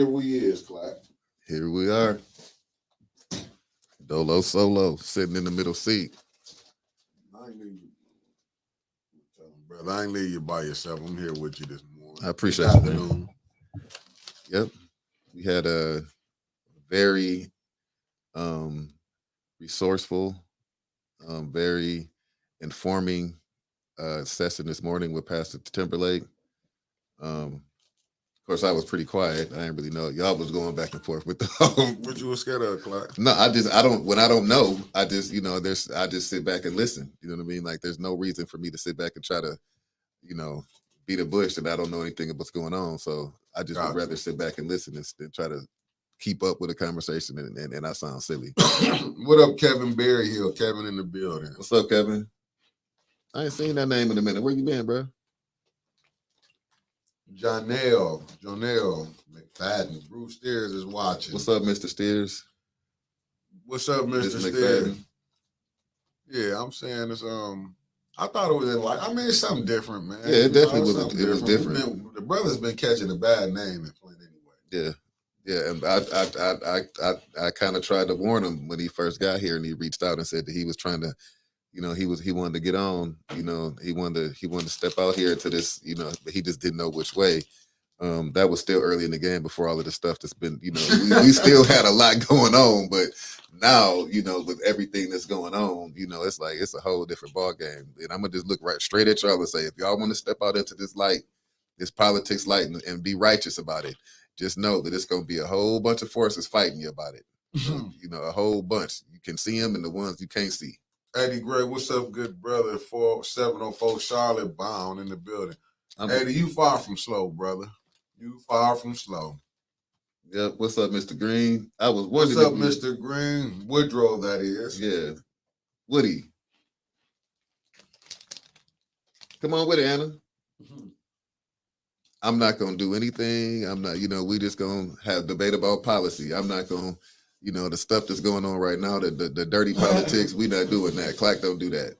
here we is, Clack. Here we are. Dolo Solo sitting in the middle seat. I ain't leave you. Brother, I ain't leave you by yourself. I'm here with you this morning. I appreciate it, man. Yep. We had a very resourceful, very informing session this morning with Pastor Timberlake. Of course, I was pretty quiet. I didn't really know. Y'all was going back and forth with the What you was scared of, Clark? No, I don't, when I don't know, I just, I just sit back and listen. You know what I mean? Like, there's no reason for me to sit back and try to, beat a bush that I don't know anything of what's going on. So I just would rather sit back and listen than try to keep up with the conversation, and I sound silly. What up, Kevin Berryhill? Kevin in the building. What's up, Kevin? I ain't seen that name in a minute. Where you been, bro? Jonelle McFadden. Bruce Steers is watching. What's up, Mr. Steers? What's up, Mr. Steers? Yeah, I'm saying it's I thought it was it's something different, man. Yeah, it definitely was. It was different. The brother's been catching a bad name in Flint anyway. Yeah, and I kind of tried to warn him when he first got here, and he reached out and said that he was trying to, he wanted to get on, he wanted to step out here to this, but he just didn't know which way. That was still early in the game before all of the stuff that's been, we still had a lot going on, but now, with everything that's going on, it's like, it's a whole different ball game. And I'm gonna just look right straight at y'all and say, if y'all want to step out into this light, this politics light, and be righteous about it, just know that it's gonna be a whole bunch of forces fighting you about it. A whole bunch. You can see them and the ones you can't see. Eddie Gray, what's up, good brother? 4704 Charlotte Bound in the building. Eddie, you far from slow, brother. You far from slow. Yep. What's up, Mr. Green? What's up, Mr. Green? Woodrow, that is. Yeah. Woody. Come on with it, Anna. I'm not going to do anything. I'm not, we just going to have debate about policy. I'm not going to, the stuff that's going on right now, the dirty politics, we not doing that. Clack don't do that,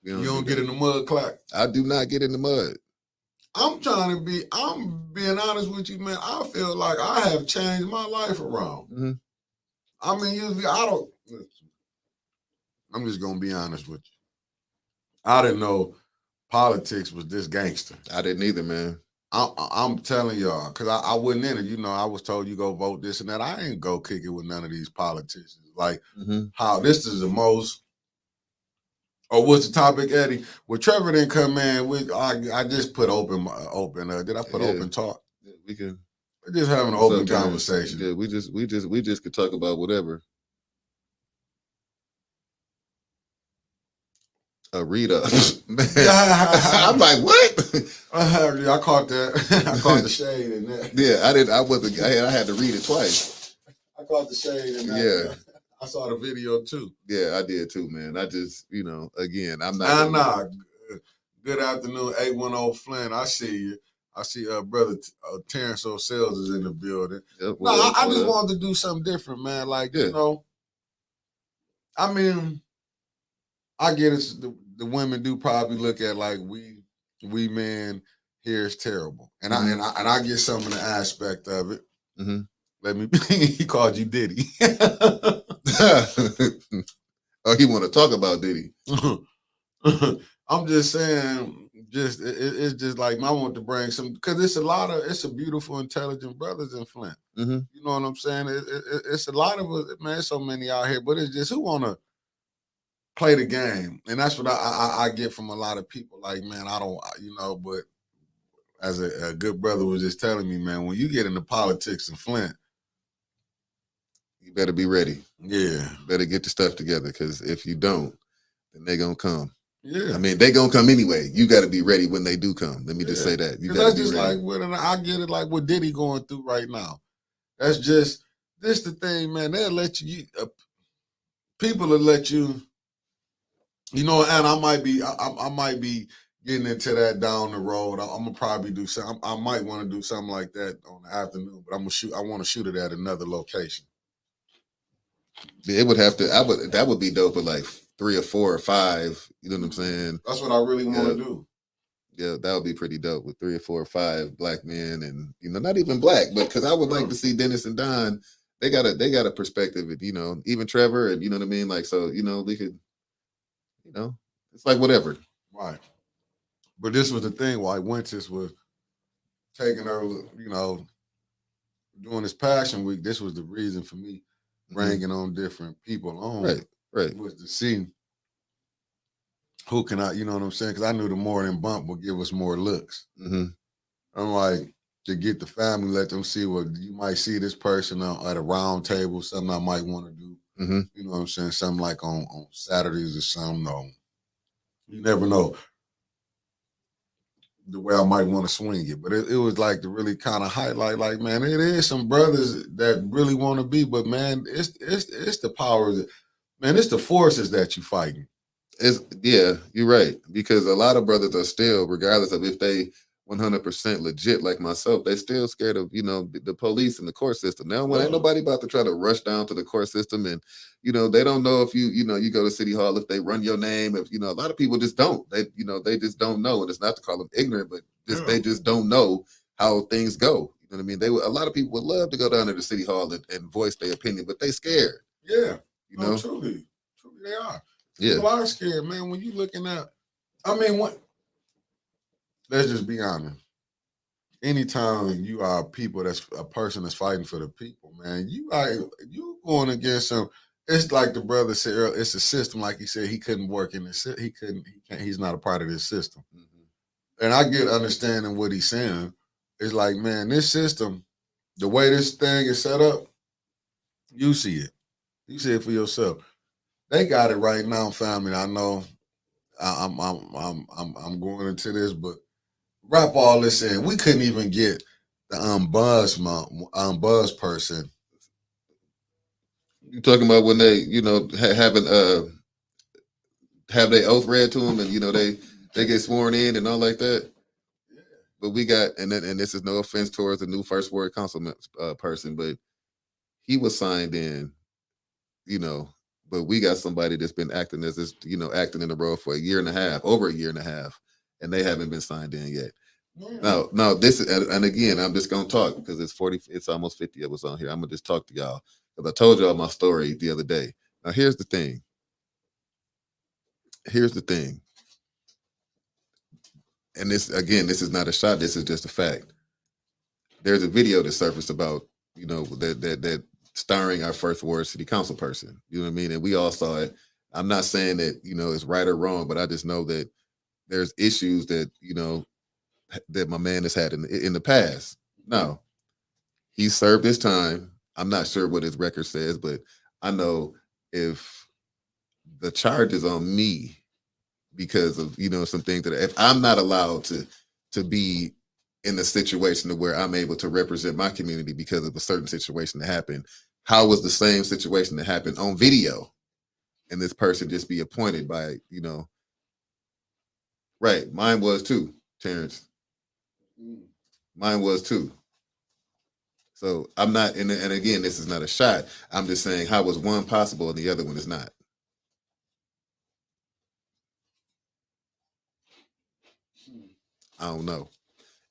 You don't get in the mud, Clack? I do not get in the mud. I'm being honest with you, man. I feel like I have changed my life around. Mm-hmm. I mean, usually I'm just going to be honest with you. I didn't know politics was this gangster. I didn't either, man. I'm telling y'all, because I wasn't in it. I was told you go vote this and that. I ain't go kick it with none of these politicians. Like, how this is the most. Or what's the topic, Eddie? Well, Trevor didn't come in. I just put open. Did I put open talk? Yeah, we can. We're just having an open conversation. Yeah, we just could talk about whatever. A read up. I'm like, what? I caught that. I caught the shade in that. Yeah, I didn't. I had to read it twice. I caught the shade in that. Yeah. I saw the video too. Yeah, I did too, man. I just, again, I'm not. Nah. Good afternoon, 810 Flint. I see you. I see brother Terrence O'Sells is in the building. Yep, I just wanted to do something different, man. Like, I mean, I get it. The women do probably look at like we men here is terrible, and I get some of the aspect of it. Mm-hmm. Let me. He called you Diddy. Oh, he want to talk about Diddy. I'm just saying, it's just like I want to bring some, because it's a beautiful, intelligent brothers in Flint. Mm-hmm. You know what I'm saying? It's a lot of us, man. There's so many out here, but it's just who want to play the game, and that's what I get from a lot of people. Like, man, I don't, but as a good brother was just telling me, man, when you get into politics in Flint, you better be ready. Yeah. Better get the stuff together, because if you don't, then they're going to come. Yeah. I mean, they're going to come anyway. You got to be ready when they do come. Let me just say that. You got to be ready. Like I get it, like what Diddy going through right now. That's just, this the thing, man. They'll let you, people will let you, and I might be getting into that down the road. I'm going to probably do something. I might want to do something like that on the afternoon, but I want to shoot it at another location. It would have to. That would be dope. At like 3 or 4 or 5. You know what I'm saying? That's what I really want to do. Yeah, that would be pretty dope with 3 or 4 or 5 black men, and not even black, but because I would like to see Dennis and Don. They got a perspective, and even Trevor, and you know what I mean. Like, so we could, it's like whatever. Right. But this was the thing why Winters was taking her, during this Passion Week. This was the reason for me bringing on different people on. Right. Was to see who can I, you know what I'm saying? Because I knew the more than bump would give us more looks. Mm-hmm. I'm like, to get the family, let them see what you might see this person at a round table, something I might want to do. Mm-hmm. You know what I'm saying? Something like on Saturdays or something. You never know the way I might want to swing it. But it was like to really kind of highlight, like, man, it is some brothers that really want to be, but man, it's the power that, man, it's the forces that you fighting. Yeah, you're right. Because a lot of brothers are still, regardless of if they 100% legit like myself, they still scared of the police and the court system. Now, when ain't nobody about to try to rush down to the court system, and they don't know if you go to City Hall, if they run your name, if a lot of people just don't. They just don't know, and it's not to call them ignorant, but they just don't know how things go. You know what I mean? A lot of people would love to go down to the City Hall and voice their opinion, but they scared. Yeah, truly they are. Yeah, people are scared, man. When you looking at, I mean, let's just be honest. Anytime you are people that's a person that's fighting for the people, man, you going against some. It's like the brother said earlier, it's a system. Like he said, he couldn't work in this. He's not a part of this system. Mm-hmm. And I get understanding what he's saying. It's like, man, this system, the way this thing is set up, you see it. You see it for yourself. They got it right now, family. I know I'm going into this, but wrap all this in. We couldn't even get the buzz person. You talking about when they, have their oath read to them, and they get sworn in and all like that. Yeah. But we got, and this is no offense towards the new first ward councilman person, but he was signed in, but we got somebody that's been acting as this, acting in the role for over a year and a half, and they haven't been signed in yet. Yeah. Now this is, and again, I'm just gonna talk because it's almost 50 of us on here. I'm gonna just talk to y'all because I told y'all my story the other day. Now here's the thing. And this is not a shot. This is just a fact. There's a video that surfaced about that starring our first ward city council person. You know what I mean? And we all saw it. I'm not saying that it's right or wrong, but I just know that there's issues that that my man has had in the past. Now, he served his time. I'm not sure what his record says, but I know if the charge is on me because of some things that if I'm not allowed to be in a situation to where I'm able to represent my community because of a certain situation that happened, how was the same situation that happened on video and this person just be appointed by right? Mine was too, Terrence. Mine was too. So I'm not, and again, this is not a shot. I'm just saying, how was one possible and the other one is not? I don't know.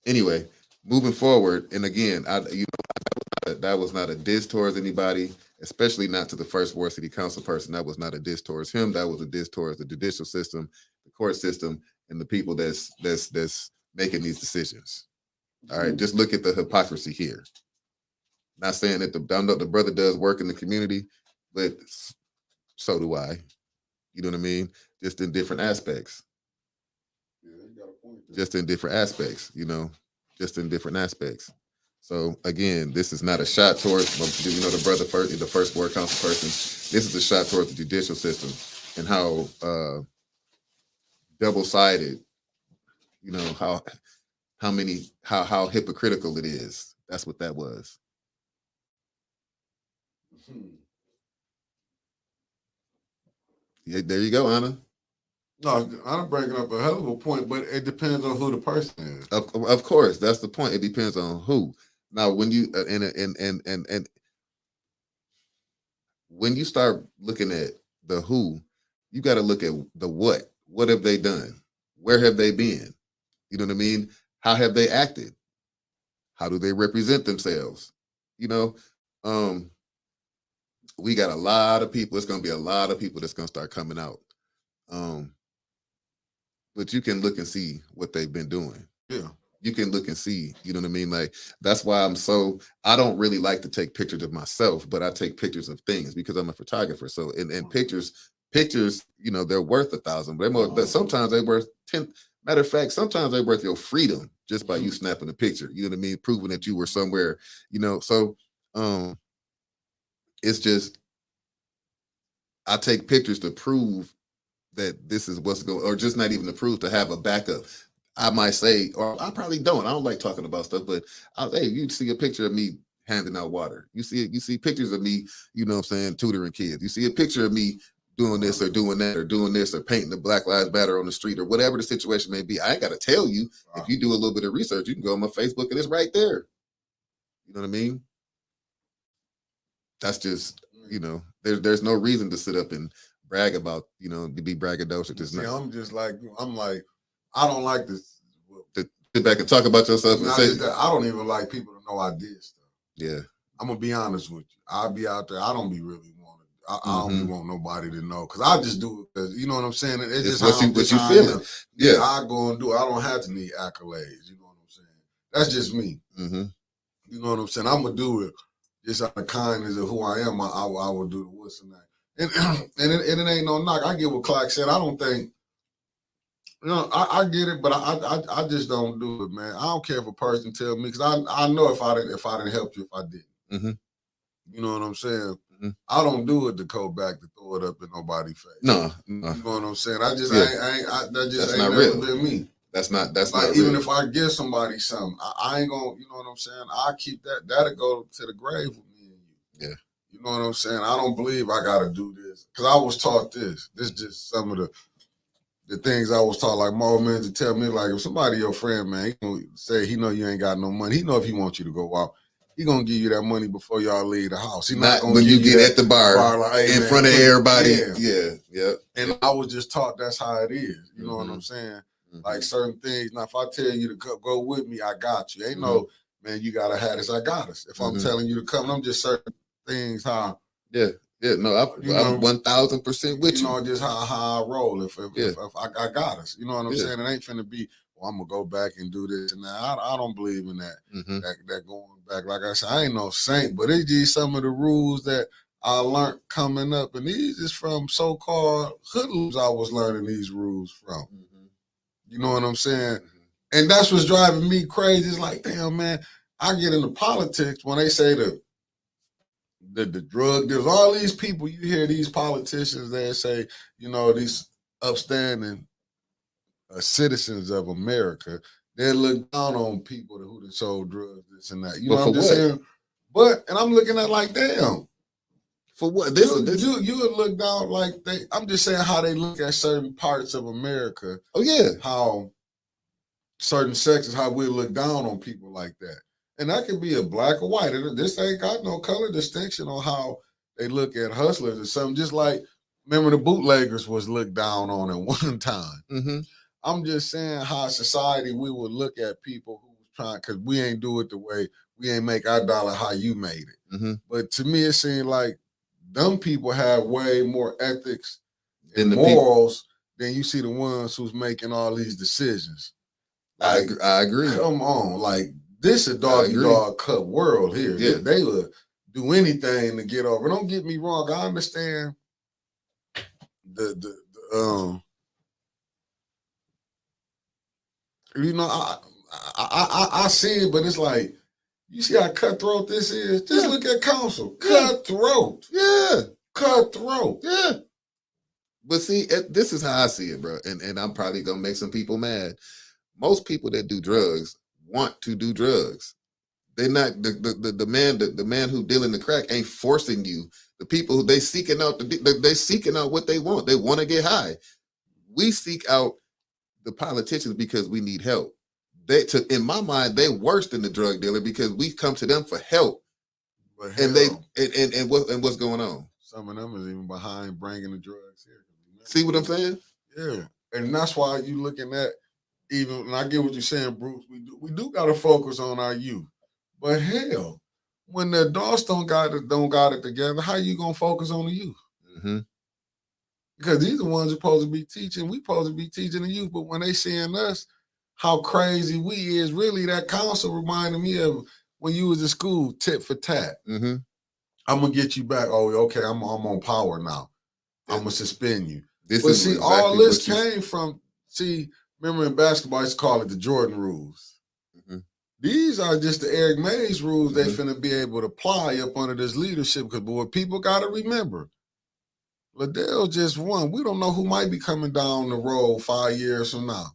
Anyway, moving forward, and again, that was not a diss towards anybody, especially not to the first ward city council person. That was not a diss towards him. That was a diss towards the judicial system, the court system, and the people that's making these decisions. All right, just look at the hypocrisy here. Not saying that I know the brother does work in the community, but so do I. You know what I mean? Just in different aspects. Yeah, you got a point there. Just in different aspects, just in different aspects. So again, this is not a shot towards the brother first, the first ward council person. This is a shot towards the judicial system and how double-sided, how hypocritical it is. That's what that was. Yeah, there you go, Anna. No, I'm breaking up a hell of a point, but it depends on who the person is. Of course, that's the point. It depends on who. Now, when you and when you start looking at the who, you got to look at the what. What have they done? Where have they been? You know what I mean? How have they acted? How do they represent themselves? You know, um, we got a lot of people. It's going to be a lot of people that's going to start coming out. Um, but you can look and see what they've been doing. Yeah. You can look and see, you know what I mean? Like, that's why I don't really like to take pictures of myself, but I take pictures of things because I'm a photographer. So, and pictures, you know, they're worth 1,000, but sometimes they're worth 10. Matter of fact, sometimes they're worth your freedom just by you snapping a picture, you know what I mean? Proving that you were somewhere, you know? So, it's just, I take pictures to prove that this is what's going, or just not even to prove, to have a backup. I might say, or I probably don't. I don't like talking about stuff, but hey, you see a picture of me handing out water. You see pictures of me, you know what I'm saying, tutoring kids. You see a picture of me doing this or doing that or doing this or painting the Black Lives Matter on the street or whatever the situation may be. I ain't got to tell you. If you do a little bit of research, you can go on my Facebook and it's right there. You know what I mean? That's just, you know, there's no reason to sit up and brag about, you know, to be braggadocious. See, I'm just like, I don't like this. To sit back and talk about yourself and say, I don't even like people to know I did stuff. Yeah. I'm gonna be honest with you. I'll be out there. I don't be really wanting. I don't be want nobody to know because I just do it because you know what I'm saying. It's just what you feeling. Yeah, I go and do it. I don't have to need accolades. You know what I'm saying. That's just me. You know what I'm saying. I'm gonna do it just out of kindness of who I am. I will do the what's and that. And it ain't no knock. I get what Clack said. I don't think. You know, I get it, but I just don't do it, man. I don't care if a person tell me because I know if I didn't help you if I didn't. You know what I'm saying? I don't do it to go back to throw it up in nobody's face. No. You know what I'm saying? I just that just ain't never been me. That's not even real. If I give somebody something, I ain't gonna, you know what I'm saying? I keep that'll go to the grave with me and you. Yeah. You know what I'm saying? I don't believe I gotta do this. Cause I was taught this. This is just some of the things I was taught, like more men to tell me, like if somebody your friend, man, he gonna say he know you ain't got no money. He know if he wants you to go out, he gonna give you that money before y'all leave the house. He not gonna when give you get at the bar like, hey, in front of everybody. Yeah. And I was just taught that's how it is. You know what I'm saying? Like certain things. Now, if I tell you to go with me, I got you. Ain't no, man, you gotta have this. I got us. If I'm telling you to come, I'm just certain things how. Yeah, no, I'm 1,000% with you. You know, just how I roll. If I got us, you know what I'm saying? It ain't finna be, well, I'm gonna go back and do this and that. I don't believe in that. That going back. Like I said, I ain't no saint, but it's just some of the rules that I learned coming up, and these is from so-called hoodlums I was learning these rules from. You know what I'm saying? And that's what's driving me crazy. It's like, damn, man, I get into politics when they say the drug dealers, all these people, you hear these politicians that say, you know, these upstanding citizens of America, they look down on people who done sold drugs, this and that. You know what I'm just saying? But, and I'm looking at like, damn. For what? You would look down like I'm just saying how they look at certain parts of America. Oh, yeah. How certain sections, how we look down on people like that. And that could be a black or white. This ain't got no color distinction on how they look at hustlers or something. Just like, remember the bootleggers was looked down on at one time. I'm just saying how society we would look at people who was trying, because we ain't do it the way, we ain't make our dollar how you made it. But to me, it seemed like them people have way more ethics and morals than you see the ones who's making all these decisions. Like, I agree. Come on, like this a dog cup world here. Yeah. They would do anything to get over. Don't get me wrong. I understand you know, I see it, but it's like, you see how cutthroat this is? Just look at council. Cutthroat. Yeah. Cutthroat. Yeah. But see, this is how I see it, bro. And I'm probably gonna make some people mad. Most people that do drugs want to do drugs. They're not the man who dealing the crack ain't forcing you. The people who they seeking out they seeking out what they want. They want to get high. We seek out the politicians because we need help. In my mind, they worse than the drug dealer because we come to them for help. But and what's going on? Some of them is even behind bringing the drugs here. See what I'm saying? Yeah, and that's why you looking at even, and I get what you're saying, Bruce, we do got to focus on our youth. But hell, when the adults don't got it together, how you gonna focus on the youth? Mm-hmm. Because these are the ones who supposed to be teaching. We supposed to be teaching the youth, but when they seeing us, how crazy we is, really that council reminded me of when you was in school, tit for tat. Mm-hmm. I'm gonna get you back. Oh, okay, I'm on power now. I'm gonna suspend you. This But is see, exactly all this what you. came from. See, remember in basketball, I used to call it the Jordan rules. Mm-hmm. These are just the Eric Mays rules they Mm-hmm. finna be able to apply up under this leadership. Because boy, people got to remember, Liddell just won. We don't know who might be coming down the road 5 years from now.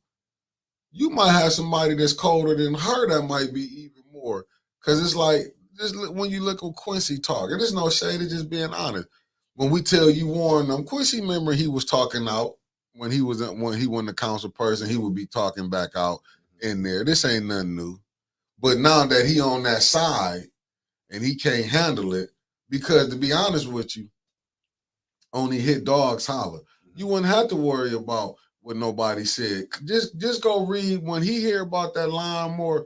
You might have somebody that's colder than her that might be even more. Because it's like, just when you look at Quincy talk, and there's no shade, it's just being honest. When we tell you warn them, Quincy, remember he was talking out when he wasn't the council person, he would be talking back out in there. This ain't nothing new. But now that he on that side and he can't handle it, because to be honest with you, only hit dogs holler. You wouldn't have to worry about what nobody said. Just go read when he hear about that lawnmower,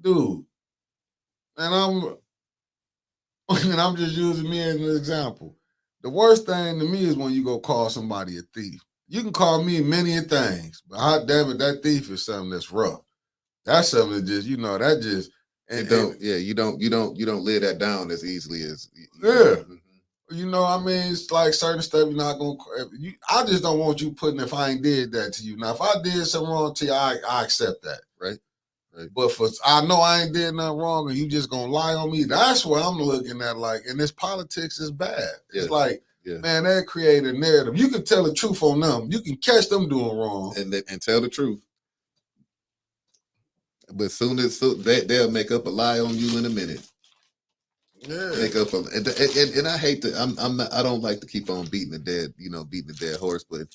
dude. And I'm just using me as an example. The worst thing to me is when you go call somebody a thief. You can call me many things, but hot damn it, that thief is something that's rough. That's something that just, that just You don't lay that down as easily as yeah. I mean, it's like certain stuff you're not gonna. I just don't want you putting if I ain't did that to you. Now, if I did something wrong to you, I accept that. Right. But I know I ain't did nothing wrong, and you just gonna lie on me. That's what I'm looking at. Like, and this politics is bad. It's like, man, they create a narrative. You can tell the truth on them. You can catch them doing wrong and tell the truth. But they'll make up a lie on you in a minute. Yeah. Make up and I hate to. I don't like to keep on beating the dead horse. But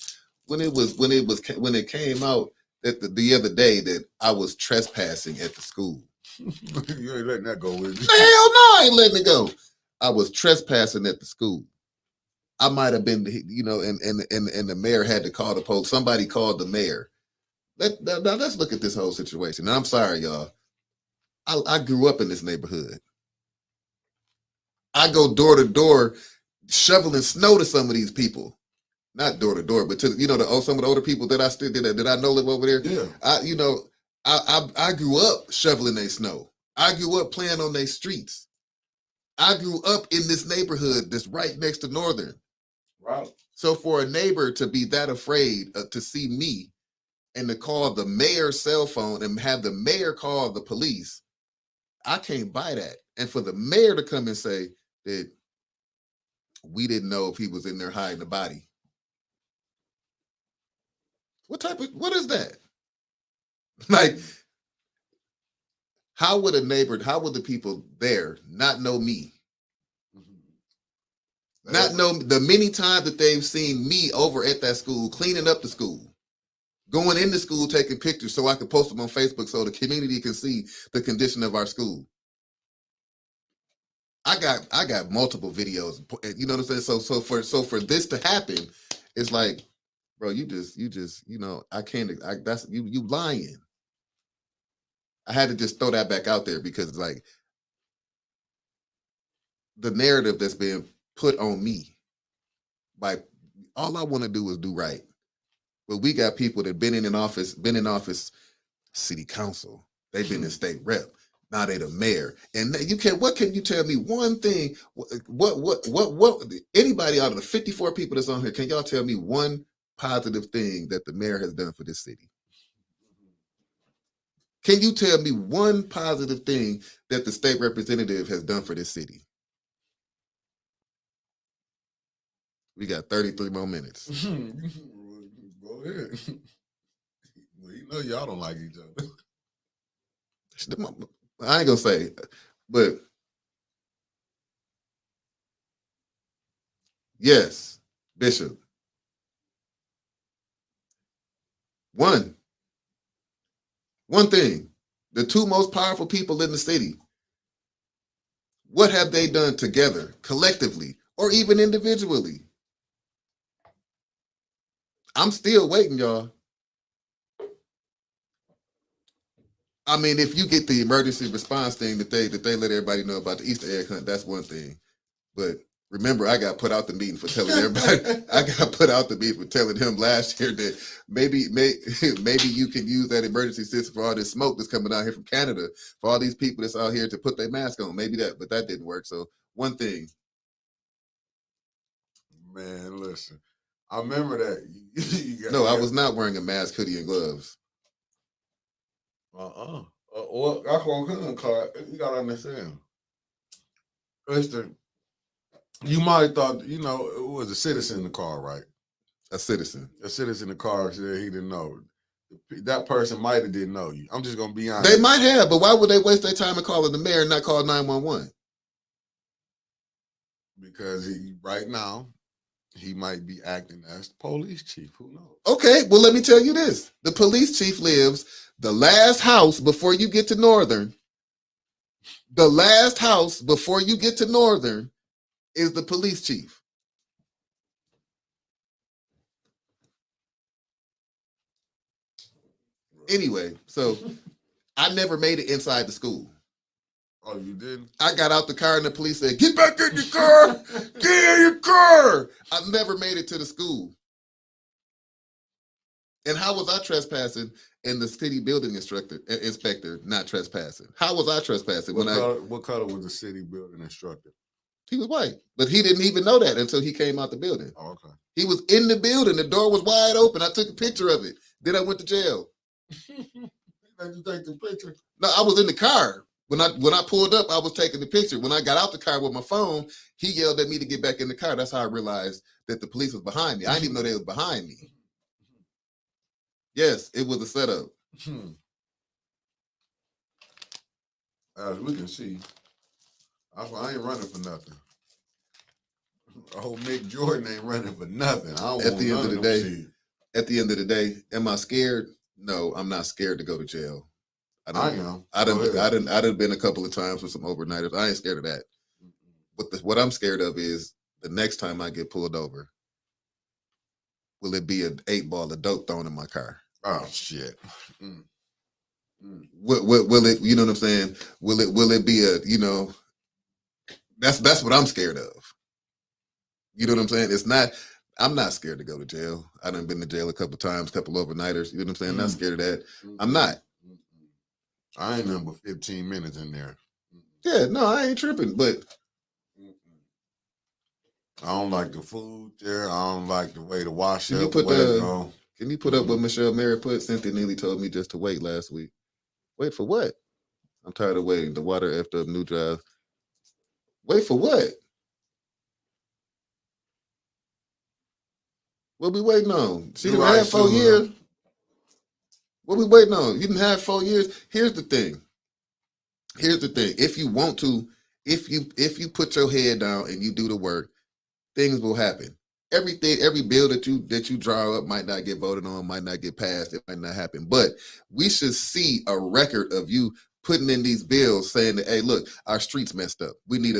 when it came out that the other day that I was trespassing at the school. You ain't letting that go with you. Hell no, I ain't letting it go. I was trespassing at the school. I might have been, and the mayor had to call the police. Somebody called the mayor. Now let's look at this whole situation. And I'm sorry, y'all. I grew up in this neighborhood. I go door to door shoveling snow to some of these people. Not door to door, but to some of the older people that I know live over there. Yeah. I grew up shoveling their snow. I grew up playing on their streets. I grew up in this neighborhood that's right next to Northern. Right. So for a neighbor to be that afraid to see me and to call the mayor's cell phone and have the mayor call the police, I can't buy that. And for the mayor to come and say that we didn't know if he was in there hiding the body. What is that? Like, how would the people there not know me? Not know the many times that they've seen me over at that school, cleaning up the school, going into school, taking pictures so I can post them on Facebook so the community can see the condition of our school. I got multiple videos, you know what I'm saying? So for this to happen, it's like, bro, you just, I can't, that's you lying. I had to just throw that back out there because like the narrative that's being put on me by all I want to do is do right. But we got people that been in office, city council, they've been in state rep. Now they the mayor. And what can you tell me one thing? What anybody out of the 54 people that's on here, can y'all tell me one positive thing that the mayor has done for this city? Can you tell me one positive thing that the state representative has done for this city? We got 33 more minutes. Go ahead. Well, y'all don't like each other. I ain't gonna say, but yes, Bishop. One thing, the two most powerful people in the city, what have they done together, collectively, or even individually? I'm still waiting, y'all. I mean, if you get the emergency response thing that they let everybody know about the Easter egg hunt, that's one thing. But remember, I got put out the meeting for telling everybody. I got put out the meeting for telling him last year that maybe you can use that emergency system for all this smoke that's coming out here from Canada, for all these people that's out here to put their mask on. Maybe that, but that didn't work. So one thing. Man, listen, I remember that. No, I was not wearing a mask, hoodie, and gloves. Well, that's what I'm saying, Clark. You gotta understand. Listen, you might have thought, you know, it was a citizen in the car, right? A citizen. A citizen in the car said he didn't know. That person might have didn't know you. I'm just gonna be honest. They might have, but why would they waste their time in calling the mayor and not call 911? Because right now, he might be acting as the police chief. Who knows? Okay, well, let me tell you this. The police chief lives the last house before you get to Northern. The last house before you get to Northern is the police chief. Anyway, so I never made it inside the school. Oh, you didn't? I got out the car and the police said, "Get back in your car! Get in your car!" I never made it to the school. And how was I trespassing and the city building inspector not trespassing? How was I trespassing? What color was the city building instructor? He was white, but he didn't even know that until he came out the building. Oh, okay. He was in the building. The door was wide open. I took a picture of it. Then I went to jail. Did you take the picture? No, I was in the car. When I pulled up, I was taking the picture. When I got out the car with my phone, he yelled at me to get back in the car. That's how I realized that the police was behind me. I didn't even know they was behind me. Yes, it was a setup. As we can see, I ain't running for nothing. Old Mick Jordan ain't running for nothing. At the end of the day, am I scared? No, I'm not scared to go to jail. I am. I done been a couple of times with some overnighters. I ain't scared of that. But what I'm scared of is the next time I get pulled over, will it be an 8-ball of dope thrown in my car? Oh shit. Will it? You know what I'm saying? Will it be a? You know, that's what I'm scared of. You know what I'm saying? It's not. I'm not scared to go to jail. I done been to jail a couple times, couple overnighters. You know what I'm saying? I'm not scared of that. I'm not. I ain't number 15 minutes in there. Yeah, no, I ain't tripping. But I don't like the food there. I don't like the way the wash up. Can you put up what Michelle Mary put? Cynthia Neely told me just to wait last week. Wait for what? I'm tired of waiting. The water effed up New Drive. Wait for what? What we waiting on? She didn't have 4 years. What we waiting on? You didn't have 4 years. Here's the thing. If you want to, if you put your head down and you do the work, things will happen. Every bill that you draw up might not get voted on, might not get passed, it might not happen. But we should see a record of you putting in these bills saying that, hey, look, our streets messed up. We need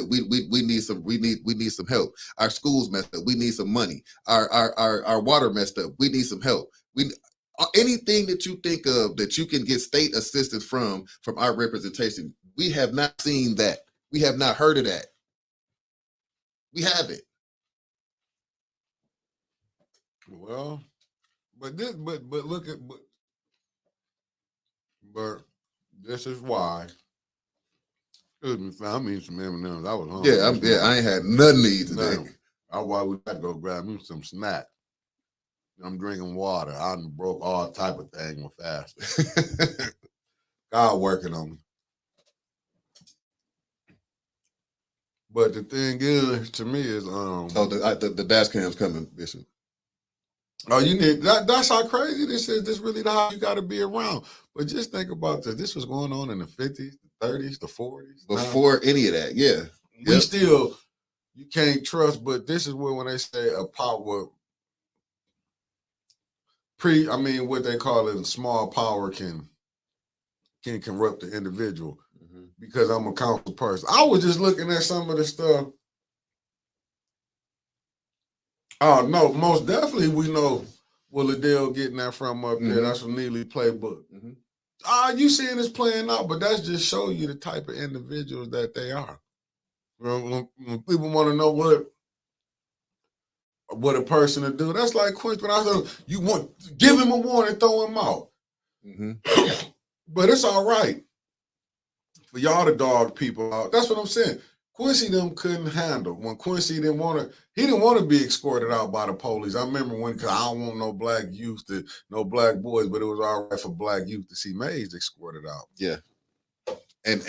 some help. Our schools messed up. We need some money. Our water messed up. We need some help. Anything that you think of that you can get state assistance from our representation, we have not seen that. We have not heard of that. We haven't. Well, but look at but this is why. Excuse me, fam. I mean some M&Ms. I was hungry. Yeah, I ain't had nothing to eat today. That's why we got to go grab me some snack. I'm drinking water. I done broke all type of thing with fasting. God working on me. But the thing is, to me, is the dash cam's coming, Bishop. Oh, you need that's how crazy this is. This really how you got to be around. But just think about this. This was going on in the 50s, the 30s, the 40s. Before any of that, yeah. We still, you can't trust, but this is where when they say a power, what they call it, small power can corrupt the individual. Because I'm a council person. I was just looking at some of the stuff. Oh, no, most definitely we know Willadale getting that from up there. That's from Neely Playbook. You seeing this playing out, but that's just show you the type of individuals that they are. When people want to know what a person to do, that's like Quincy. When I said you want give him a warning, throw him out. But it's all right for y'all to dog people out. That's what I'm saying. Quincy them couldn't handle when Quincy didn't want to be escorted out by the police. I remember because I don't want no black youth no black boys, but it was all right for black youth to see Mays escorted out. Yeah. And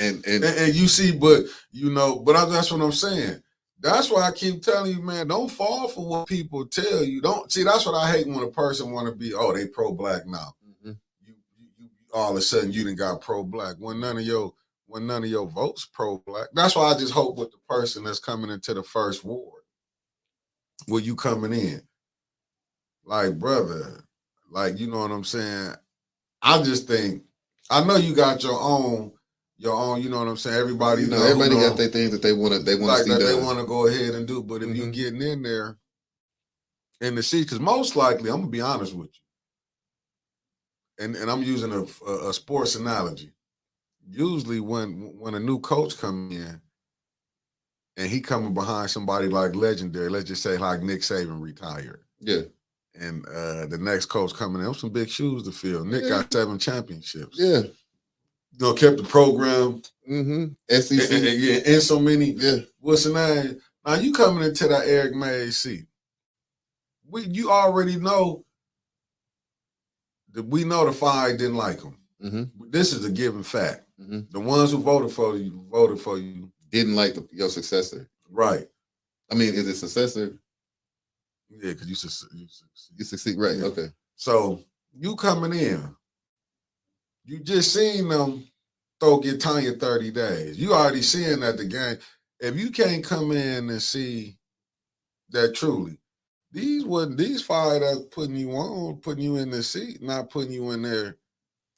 you see, but that's what I'm saying. That's why I keep telling you, man, don't fall for what people tell you. Don't see. That's what I hate when a person want to be. Oh, they pro-black now. You all of a sudden you done got pro-black when none of your votes pro-black. That's why I just hope with the person that's coming into the first ward, where you coming in, like brother, like you know what I'm saying. I just think I know you got your own. You know what I'm saying? Everybody got their things that they want to see done. They want to go ahead and do. But if you getting in there in the seat, because most likely, I'm gonna be honest with you, and I'm using a sports analogy. Usually, when a new coach comes in, and he coming behind somebody like legendary, let's just say like Nick Saban retired. Yeah. And the next coach coming in, some big shoes to fill. Nick got 7 championships. Yeah. Kept the program. SEC. And so many. Yeah. What's the name? Now you coming into that Eric Mays seat. You already know that we know the 5 didn't like him. This is a given fact. The ones who voted for you didn't like your successor. Right. I mean, is it successor? Yeah, because you succeed. Right. Yeah. Okay. So you coming in. You just seen them get Tanya 30 days. You already seeing that the game. If you can't come in and see that truly, these 5 that's putting you in the seat, not putting you in there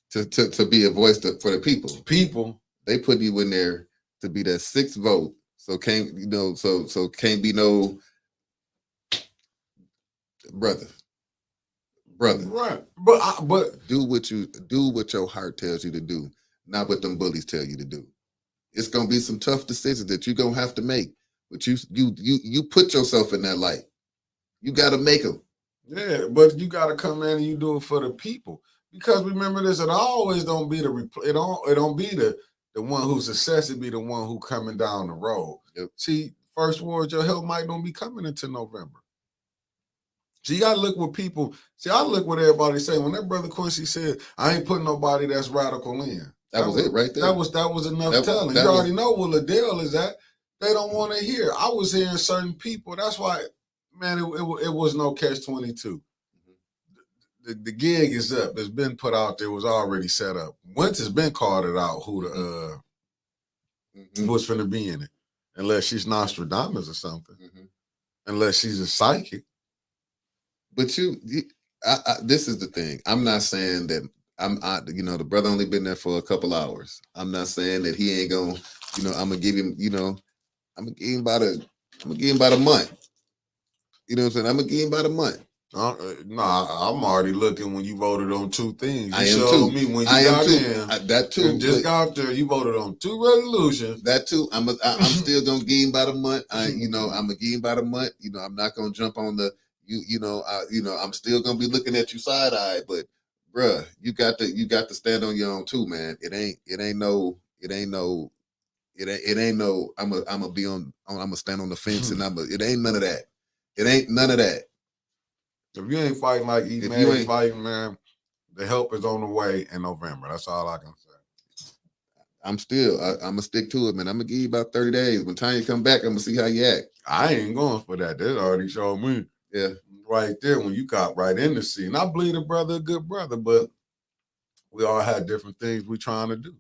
to be a voice for the people. People, they put you in there to be that 6th vote. So can't can't be no brother. Right. But do what your heart tells you to do, not what them bullies tell you to do. It's gonna be some tough decisions that you're gonna have to make. But you put yourself in that light. You gotta make them. Yeah, but you gotta come in and you do it for the people. Because remember this, it always don't be it don't be the one who's success, it be the one who coming down the road. Yep. See, first ward, your help might don't be coming until November. So you gotta look what people see. I look what everybody say. When that brother Quincy said, "I ain't putting nobody that's radical in." That was it right there. That was enough telling. You already know where Liddell is at. They don't want to hear. I was hearing certain people. That's why, man, it was no catch-22. The gig is up. It's been put out there. It was already set up. Wentz has been called it out who what's finna be in it, unless she's Nostradamus or something. Unless she's a psychic. But this is the thing. I'm not saying that the brother only been there for a couple hours. I'm not saying that he ain't gonna, I'm gonna give him, I'm gonna give him about a month. You know what I'm saying? I'm gonna give him about a month. I'm already looking when you voted on 2 things. I am too. Me when you got in. That too. You just got there. You voted on 2 resolutions. That too. I'm still gonna give him about a month. I'm gonna give him about a month. I'm not gonna jump on the. I'm still gonna be looking at you side eye, but bruh, you got to stand on your own too, man. It ain't no. I'm gonna stand on the fence and it ain't none of that. It ain't none of that. If you ain't fighting like E. Man ain't fighting, man, the help is on the way in November. That's all I can say. I'm gonna stick to it, man. I'm gonna give you about 30 days. When Tanya come back, I'm gonna see how you act. I ain't going for that. That already showed me. Yeah. Right there when you got right in the scene. I believe the brother a good brother, but we all had different things we trying to do.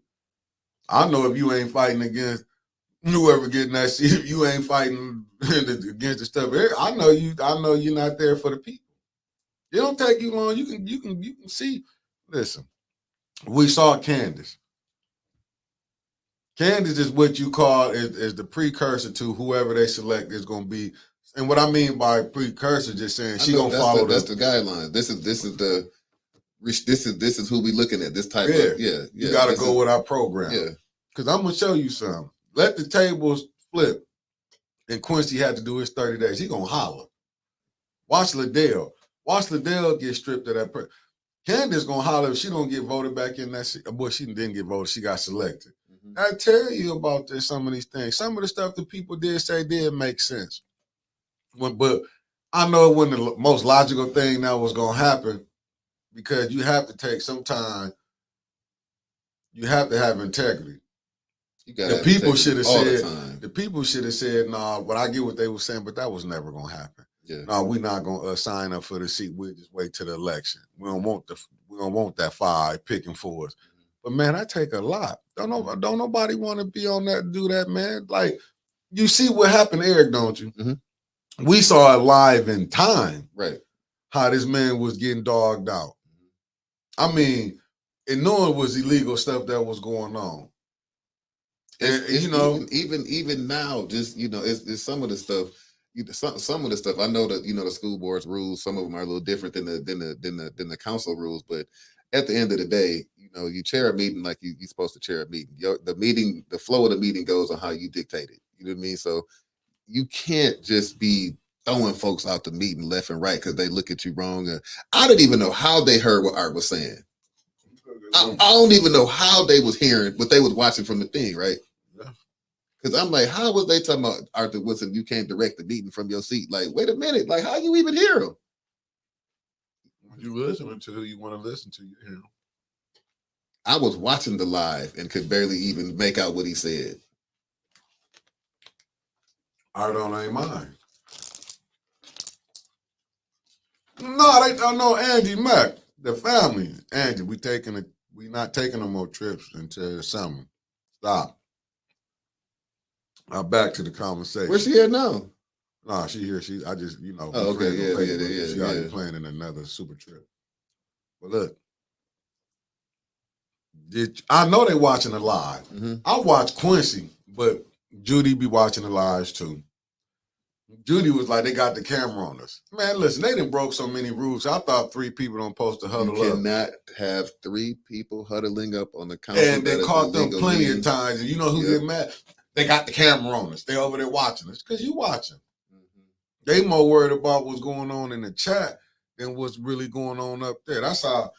I know if you ain't fighting against whoever getting that seat, if you ain't fighting against the stuff, I know you're not there for the people. It don't take you long. You can see. Listen, we saw Candace. Candace is what you call is the precursor to whoever they select is going to be. And what I mean by precursor, just saying she gonna follow. That's the guidelines. This is this is who we looking at. This type Yeah. of You got to go with our program. Yeah. Because I'm gonna show you something. Let the tables flip, and Quincy had to do his 30 days. He gonna holler. Watch Liddell. Watch Liddell get stripped of that. Candace gonna holler if she don't get voted back in that seat. Boy, she didn't get voted. She got selected. I tell you about this, some of these things. Some of the stuff that people did say did make sense. But I know when the most logical thing that was gonna happen, because you have to take some time. You have to have integrity. The people should have said. The people should have said, "Nah." But I get what they were saying, but that was never gonna happen. Yeah. No, we're not gonna sign up for the seat. We'll just wait till the election. We don't want that fire picking for us. But man, I take a lot. Don't nobody want to be on that, do that, man. Like, you see what happened to Eric, don't you? Mm-hmm. We saw it live in time. Right. How this man was getting dogged out. I mean, and knowing it was illegal stuff that was going on. It's, you know, even now, just it's some of the stuff. Some of the stuff I know that the school board's rules. Some of them are a little different than the council rules. But at the end of the day, you chair a meeting like you're supposed to chair a meeting. The flow of the meeting goes on how you dictate it. You know what I mean? So you can't just be throwing folks out the meeting left and right because they look at you wrong. I didn't even know how they heard what Art was saying. I don't even know how they was hearing what they was watching from the thing, right? Because I'm like, how was they talking about Arthur Woodson? You can't direct the meeting from your seat. Like, wait a minute. Like, how you even hear him? You listening to who you want to listen to. You hear him. I was watching the live and could barely even make out what he said. I ain't mine. No, they don't know Andy Mack, the family. Andy, we not taking no more trips until the summer. Stop. Back to the conversation. Where's she at now? Nah, she here. I just, Oh, okay, yeah. She already planning another super trip. But look, I know they watching it live. Mm-hmm. I watch Quincy, but Judy be watching the lives too. Judy was like, they got the camera on us. Man, listen, they done broke so many rules. I thought 3 people don't supposed to huddle up. You cannot have 3 people huddling up on the council. And they caught them plenty of times. And you know who get mad? They got the camera on us. They over there watching us because you watching. Mm-hmm. They more worried about what's going on in the chat than what's really going on up there. That's how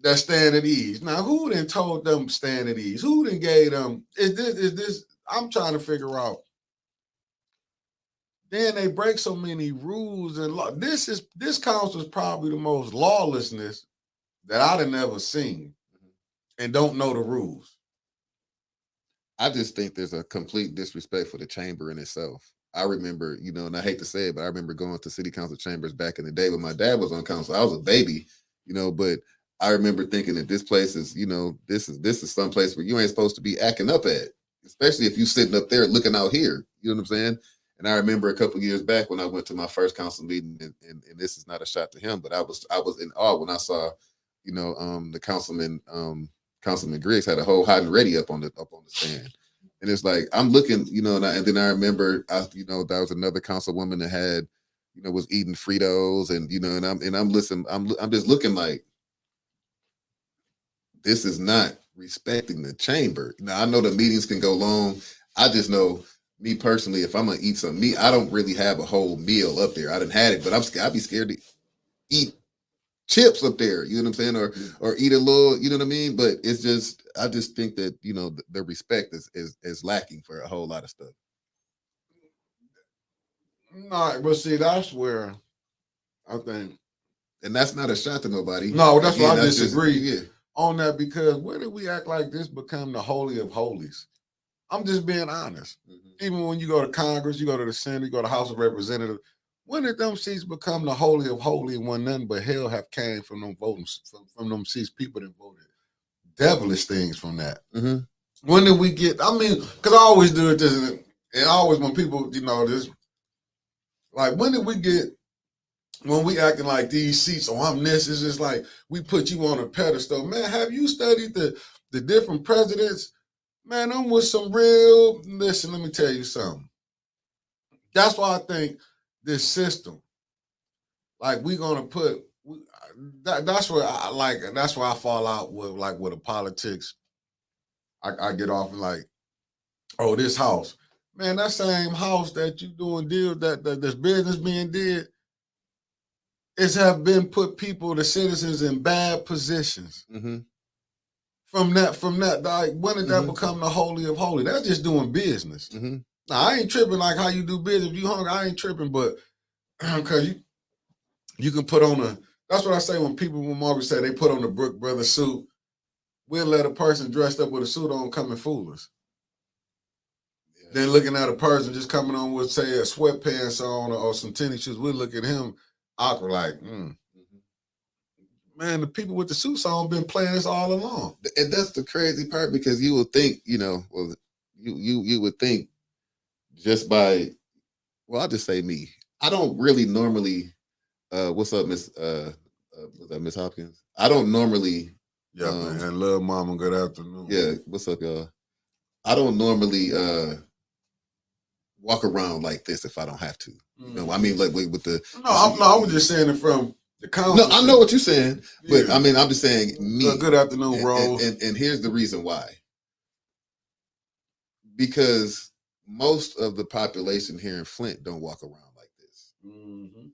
that stand at ease. Now, who then told them stand at ease? Who then gave them? Is this? I'm trying to figure out. Then they break so many rules and law. This council is probably the most lawlessness that I'd have never seen, and don't know the rules. I just think there's a complete disrespect for the chamber in itself. I remember, and I hate to say it, but I remember going to city council chambers back in the day when my dad was on council. I was a baby, but I remember thinking that this place is, this is some place where you ain't supposed to be acting up at, especially if you sitting up there looking out here. You know what I'm saying? And I remember a couple of years back when I went to my first council meeting, and this is not a shot to him, but I was in awe when I saw, the Councilman Griggs had a whole hot and ready up on the stand. And it's like, I'm looking, and then I remember, there was another councilwoman that had, was eating Fritos and I'm listening, I'm just looking like, this is not respecting the chamber. Now, I know the meetings can go long. I just know, me personally, if I'm going to eat some meat, I don't really have a whole meal up there. I didn't have it, but I'd be scared to eat chips up there, you know what I'm saying? Or eat a little, you know what I mean? But it's just, I just think that, the respect is lacking for a whole lot of stuff. No, but see, that's where I think. And that's not a shot to nobody. No, that's why I disagree on that, because when did we act like this become the holy of holies? I'm just being honest. Mm-hmm. Even when you go to Congress, you go to the Senate, you go to the House of Representatives, when did them seats become the holy of holies when nothing but hell have came from them voting, from them seats, people that voted devilish things from that? Mm-hmm. When did we get, because I always do it this, and always when people, this, like, when did we get, when we acting like these seats, I'm this, it's just like we put you on a pedestal. Man, have you studied the different presidents? Man, I'm with some real, listen, let me tell you something. That's why I think this system, like, we're going to put, that's where I like. That's where I fall out with the politics. I get off and like, oh, this house, man, that same house that you doing deals that this business being did is have been put people, the citizens, in bad positions. Mm-hmm. From that, like, when did that become the holy of holy? That's just doing business. Mm-hmm. Now, I ain't tripping like how you do business. If you hungry, I ain't tripping, but because you can put on a. That's what I say when people will always say they put on the Brook Brothers suit. We'll let a person dressed up with a suit on come and fool us. Yeah. Then looking at a person just coming on with, say, a sweatpants on or some tennis shoes, we'll look at him awkward like, Man, the people with the suits on been playing this all along. And that's the crazy part, because you would think, well, you would think just by, well, I'll just say me. I don't really normally, what's up, Miss Hopkins? I don't normally. Yeah, man, and love mama, good afternoon. Yeah, what's up, y'all? I don't normally walk around like this if I don't have to. No, I mean, like with the. I was just saying it from the council. No, I know what you're saying, but I mean, I'm just saying me. Good afternoon, Rose. And here's the reason why. Because most of the population here in Flint don't walk around like this. Mm-hmm.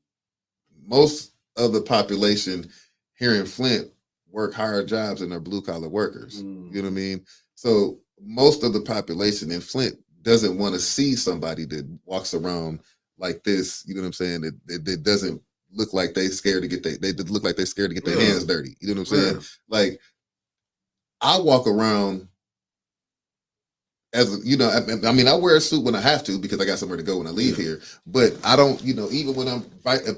Most of the population here in Flint work hard jobs and are blue collar workers. Mm-hmm. You know what I mean? So most of the population in Flint doesn't want to see somebody that walks around like this. You know what I'm saying? It doesn't look like they scared to get they look like they're scared to get their hands dirty. You know what I'm saying? Yeah. Like, I walk around as I mean, I wear a suit when I have to because I got somewhere to go when I leave here. But I don't, even when I'm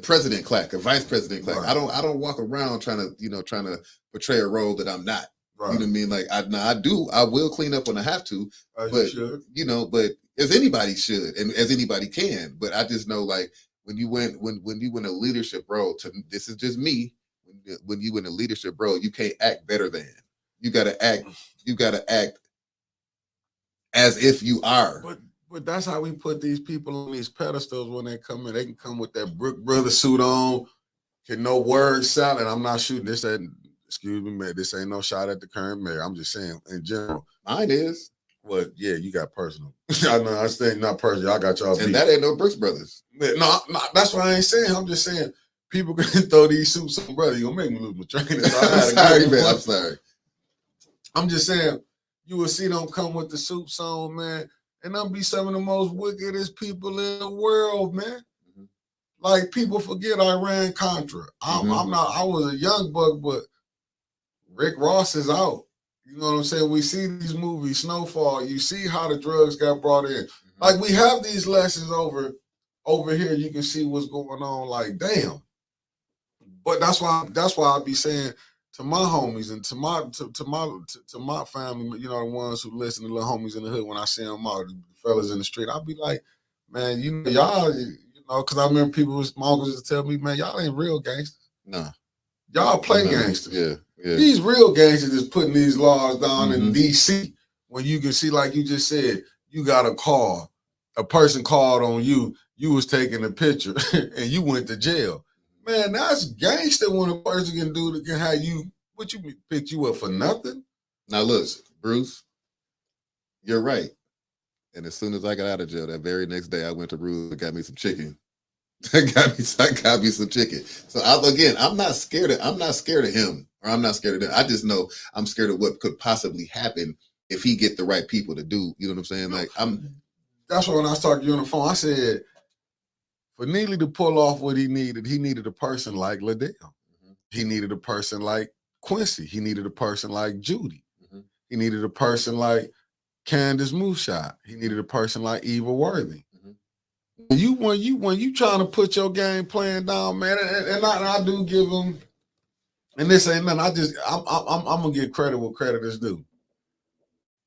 President Clack or Vice President Clack, right. I don't walk around trying to portray a role that I'm not. Right. You know what I mean? Like, I will clean up when I have to, but but as anybody should and as anybody can. But I just know, like, when you win a leadership role, this is just me. When you win a leadership role, you can't act better than. You gotta act as if you are. But that's how we put these people on these pedestals when they come in. They can come with that Brook Brothers suit on, can no word salad. I'm not shooting this at, excuse me, man, this ain't no shot at the current mayor. I'm just saying in general. Mine is. Well, yeah, you got personal. I know, I saying not personal. I got y'all beat. And that ain't no Brooks Brothers. No, that's what I ain't saying. I'm just saying people can throw these suits on, brother. You're going to make me lose my train. I'm sorry. I'm just saying, you will see them come with the suits on, man, and them be some of the most wickedest people in the world, man. Mm-hmm. Like, people forget Iran-Contra. I was a young buck, but Rick Ross is out. You know what I'm saying? We see these movies, Snowfall. You see how the drugs got brought in. Mm-hmm. Like, we have these lessons over here. You can see what's going on. Like, damn. But that's why I be saying to my homies and to my family, the ones who listen, the little homies in the hood, when I see them out, the fellas in the street, I'll be like, man, y'all, because I remember my uncles used to tell me, man, y'all ain't real gangsters. No. Y'all play gangsters. Yeah. These real gangsters is putting these laws down in D.C. when you can see, like you just said, you got a call. A person called on you. You was taking a picture and you went to jail. Man, that's gangster when a person can have you, pick you up for nothing. Now, look, Bruce, you're right. And as soon as I got out of jail, that very next day, I went to Bruce and got me some chicken. I got me some chicken. So I'm not scared of him, or I'm not scared of them. I just know I'm scared of what could possibly happen if he get the right people to do. You know what I'm saying? Like, that's why when I was talking to you on the phone, I said, for Neely to pull off what he needed a person like Liddell. Mm-hmm. He needed a person like Quincy. He needed a person like Judy. Mm-hmm. He needed a person like Candace Moonshot. He needed a person like Eva Worthy. Mm-hmm. When you trying to put your game plan down, man, and I do give him, and this ain't nothing. I'm gonna give credit where credit is due.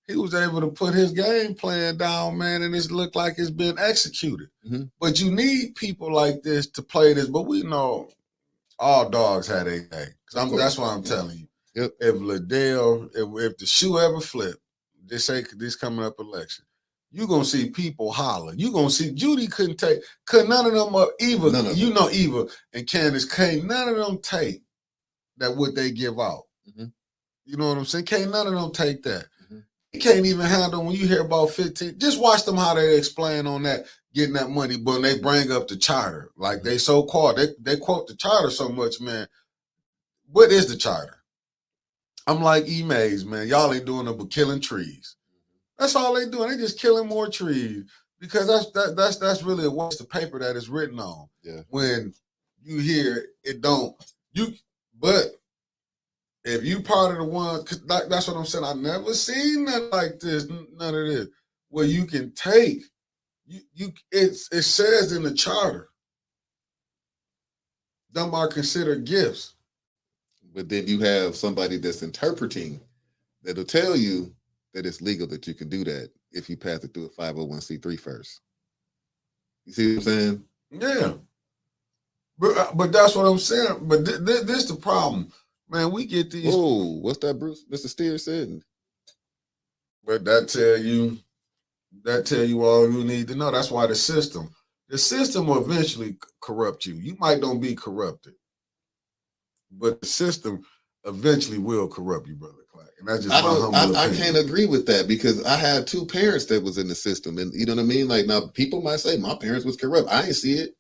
He was able to put his game plan down, man, and it's looked like it's been executed. Mm-hmm. But you need people like this to play this. But we know all dogs had a day. That's why I'm telling you. Yep. If Liddell, if the shoe ever flipped, just say this coming up election, you're going to see people holler. You're going to see Judy couldn't none of them up. Eva, Eva and Candace, can't none of them take that what they give out. Mm-hmm. You know what I'm saying? Can't none of them take that. Mm-hmm. You can't even handle when you hear about 15. Just watch them how they explain on that, getting that money, but when they bring up the charter, like they so called, they quote the charter so much, man. What is the charter? I'm like emails, man. Y'all ain't doing it but killing trees. That's all they doing. They just killing more trees because that's really a waste of paper that is written on. Yeah. When you hear it, don't you? But if you part of the one, cause that's what I'm saying. I never seen nothing like this. None of this where you can take you. It says in the charter, them are considered gifts. But then you have somebody that's interpreting that'll tell you that it's legal that you can do that if you pass it through a 501c3 first. You see what I'm saying? Yeah. But that's what I'm saying. But this the problem, man. We get these. Oh, what's that, Bruce? Mr. Steer said. But that tell you all you need to know. That's why the system will eventually corrupt you. You might don't be corrupted, but the system eventually will corrupt you, brother Clack. And that's just my humble opinion. I can't agree with that because I had two parents that was in the system, and you know what I mean. Like now, people might say my parents was corrupt. I ain't see it.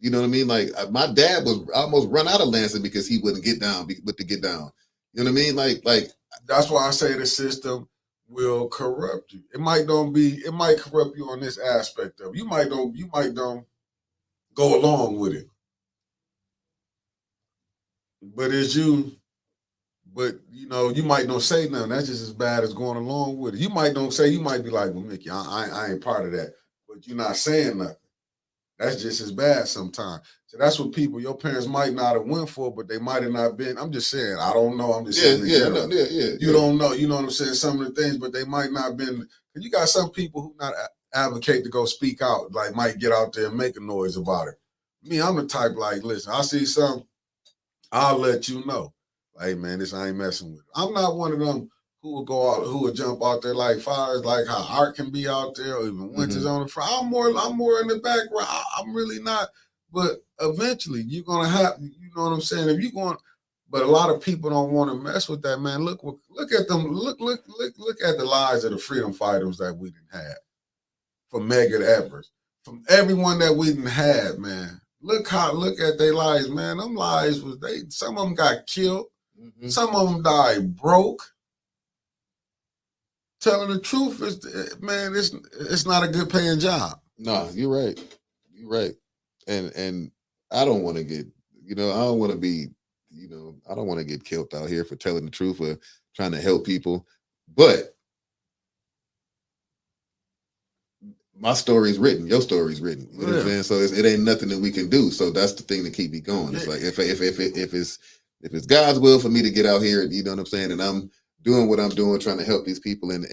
You know what I mean? Like my dad was almost run out of Lansing because he wouldn't get down, but to get down. You know what I mean? Like that's why I say the system will corrupt you. It might corrupt you on this aspect of it. You might don't go along with it. But you might don't say nothing. That's just as bad as going along with it. You might don't say, you might be like, well, Mickey, I ain't part of that. But you're not saying nothing. That's just as bad sometimes. So that's what your parents might not have went for, but they might have not been. I'm just saying, I don't know. I'm just saying you don't know. You know what I'm saying? Some of the things, but they might not have been. Because you got some people who not advocate to go speak out, like might get out there and make a noise about it. Me, I'm the type like, listen, I see something, I'll let you know. Like, man, I ain't messing with it. I'm not one of them who will go out, who will jump out there like fires, like how Art can be out there, or even Winter's on the front. I'm more in the background. I'm really not. But eventually, you're gonna have. You know what I'm saying? If you're going, but a lot of people don't want to mess with that, man. Look at them. Look at the lives of the freedom fighters that we didn't have, from Medgar Evers, from everyone that we didn't have, man. Look at their lives, man. Them lives some of them got killed, some of them died broke. Telling the truth is, man, it's not a good paying job. No, you're right. You're right. And I don't want to get, I don't want to be, I don't want to get killed out here for telling the truth or trying to help people. But my story's written, your story's written. You know what I'm saying? So it ain't nothing that we can do. So that's the thing to keep me going. It's like if it's God's will for me to get out here, you know what I'm saying, and I'm doing what I'm doing, trying to help these people, and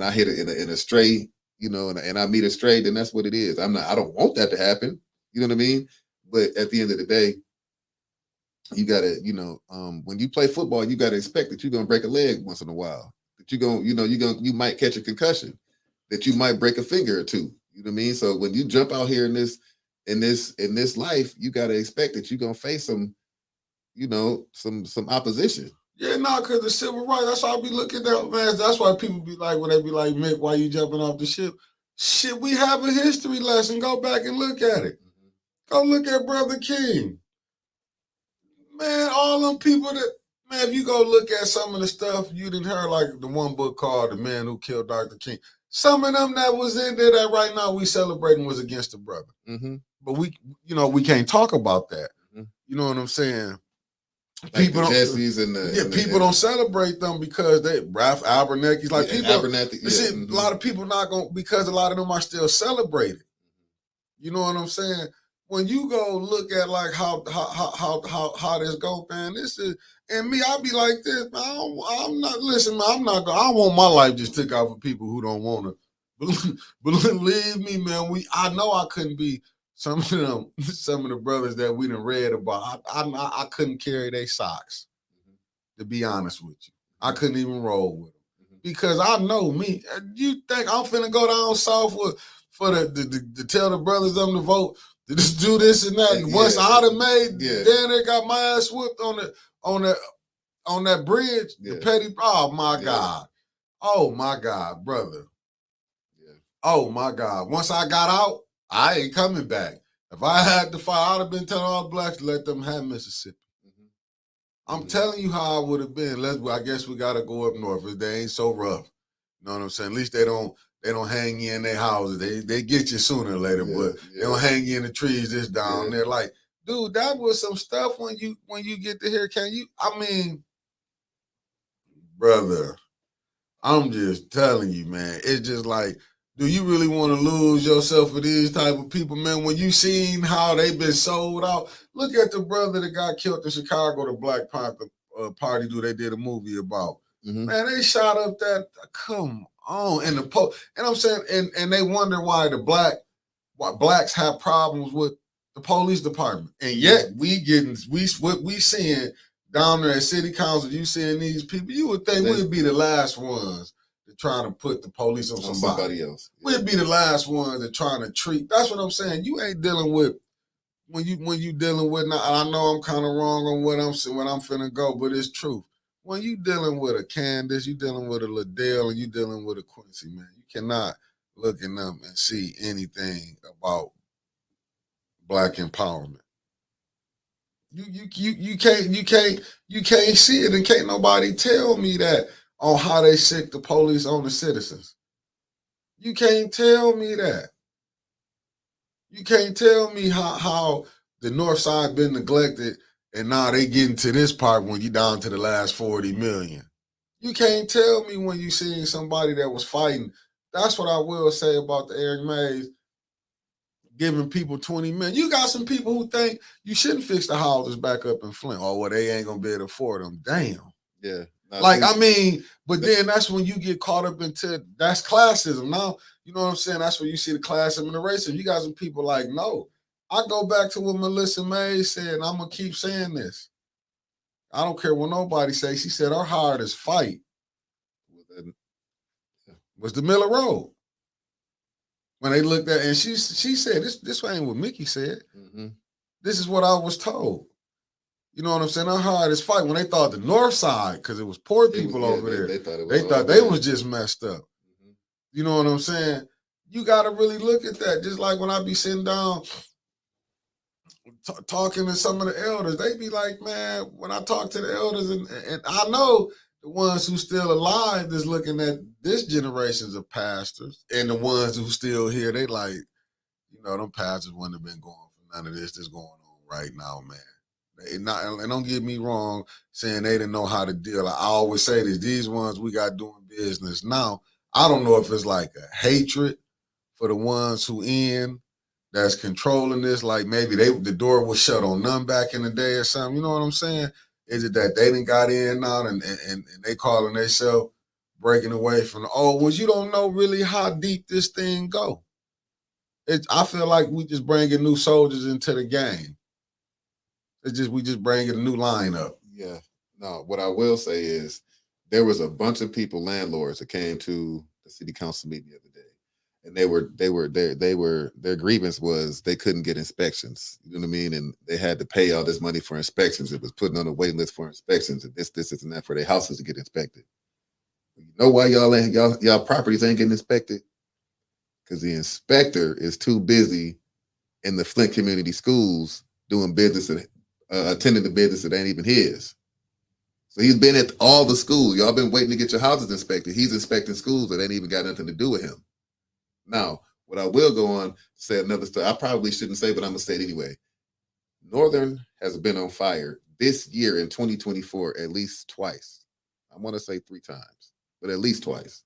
I hit it in a stray, and I meet a stray, then that's what it is. I don't want that to happen. You know what I mean? But at the end of the day, you gotta, when you play football, you gotta expect that you're gonna break a leg once in a while. That you might catch a concussion, that you might break a finger or two. You know what I mean? So when you jump out here in this life, you gotta expect that you're gonna face some opposition. Yeah, because the civil rights, that's why I be looking at that, man. That's why people be like, when they be like, Mick, why you jumping off the ship? Shit, we have a history lesson. Go back and look at it. Go look at Brother King. Man, all them people if you go look at some of the stuff you didn't hear, like the one book called The Man Who Killed Dr. King. Some of them that was in there that right now we celebrating was against the brother. Mm-hmm. But we can't talk about that. Mm-hmm. You know what I'm saying? Like people don't celebrate them because Ralph Abernathy's like people. A lot of people not going because a lot of them are still celebrated. You know what I'm saying? When you go look at like how this go, man, this is and me, I'll be like this. I'm not listen, man. I don't want my life just took out for people who don't want to. But believe me, man. I know I couldn't be. Some of the brothers that we done read about, I couldn't carry their socks, to be honest with you. I couldn't even roll with them. Because I know me. You think I'm finna go down south for to tell the brothers them to vote to just do this and that. And once I'd have made, then they got my ass whooped on that bridge. The petty. Oh my God. Oh my God, brother. Yeah. Oh my God. Once I got out, I ain't coming back. If I had to fight, I'd have been telling all the blacks to let them have Mississippi. I'm telling you how I would have been. I guess we gotta go up north if they ain't so rough. You know what I'm saying? At least they don't hang you in their houses. They get you sooner or later, but they don't hang you in the trees this down there. Like, dude, that was some stuff when you get to hear, I mean, brother, I'm just telling you, man, it's just like, do you really want to lose yourself for these type of people, man? When you seen how they been sold out, look at the brother that got killed in Chicago, the Black Panther party they did a movie about. Man, they shot up that, come on, and I'm saying, and they wonder why blacks have problems with the police department. And yet what we seeing down there at city council, you seeing these people, you would think we'd be the last ones to trying to put the police on somebody else. We'd be the last ones that trying to treat. That's what I'm saying. You ain't dealing with when you dealing with. Now, I know I'm kind of wrong on what I'm finna go, but it's truth. When you dealing with a Candace, you dealing with a Liddell, and you dealing with a Quincy, man, you cannot look in them and see anything about black empowerment. You can't see it, and can't nobody tell me that on how they sick the police on the citizens. You can't tell me that. You can't tell me how the North Side been neglected and now they getting to this part when you down to the last 40 million. You can't tell me when you seen somebody that was fighting. That's what I will say about the Eric Mays giving people 20 million. You got some people who think you shouldn't fix the houses back up in Flint. Oh, well, they ain't gonna be able to afford them. Damn. Yeah. But then that's when you get caught up into, that's classism. Now, you know what I'm saying? That's where you see the classism and the racism. You got some people like, no. I go back to what Melissa May said, and I'm gonna keep saying this. I don't care what nobody say. She said our hardest fight was the Miller Road. When they looked at, and she said, this ain't what Mickey said. This is what I was told. You know what I'm saying? Our hardest fight when they thought the North Side, because it was poor people over there. They thought they was just messed up. You know what I'm saying? You got to really look at that. Just like when I be sitting down talking to some of the elders, they be like, man, when I talk to the elders, and I know the ones who still alive is looking at this generations of pastors, and the ones who still here, they like, you know, them pastors wouldn't have been going for none of this that's going on right now, man. And don't get me wrong, saying they didn't know how to deal. I always say this, these ones we got doing business now, I don't know if it's like a hatred for the ones who that's controlling this, like maybe the door was shut on them back in the day or something. You know what I'm saying? Is it that they didn't got in now and they calling themselves breaking away from the old ones? You don't know really how deep this thing go. I feel like we just bringing new soldiers into the game. We just bringing a new lineup. Yeah. No, what I will say is there was a bunch of people, landlords, that came to the city council meeting the other day. And their grievance was they couldn't get inspections. You know what I mean? And they had to pay all this money for inspections. It was putting on a waiting list for inspections, and this, and that for their houses to get inspected. You know why y'all properties ain't getting inspected? Because the inspector is too busy in the Flint community schools doing business and attending the business that ain't even his. So he's been at all the schools. Y'all been waiting to get your houses inspected. He's inspecting schools that ain't even got nothing to do with him. Now, what I will go on to say another story, I probably shouldn't say, but I'm going to say it anyway. Northern has been on fire this year in 2024 at least twice. I want to say 3 times, but at least twice.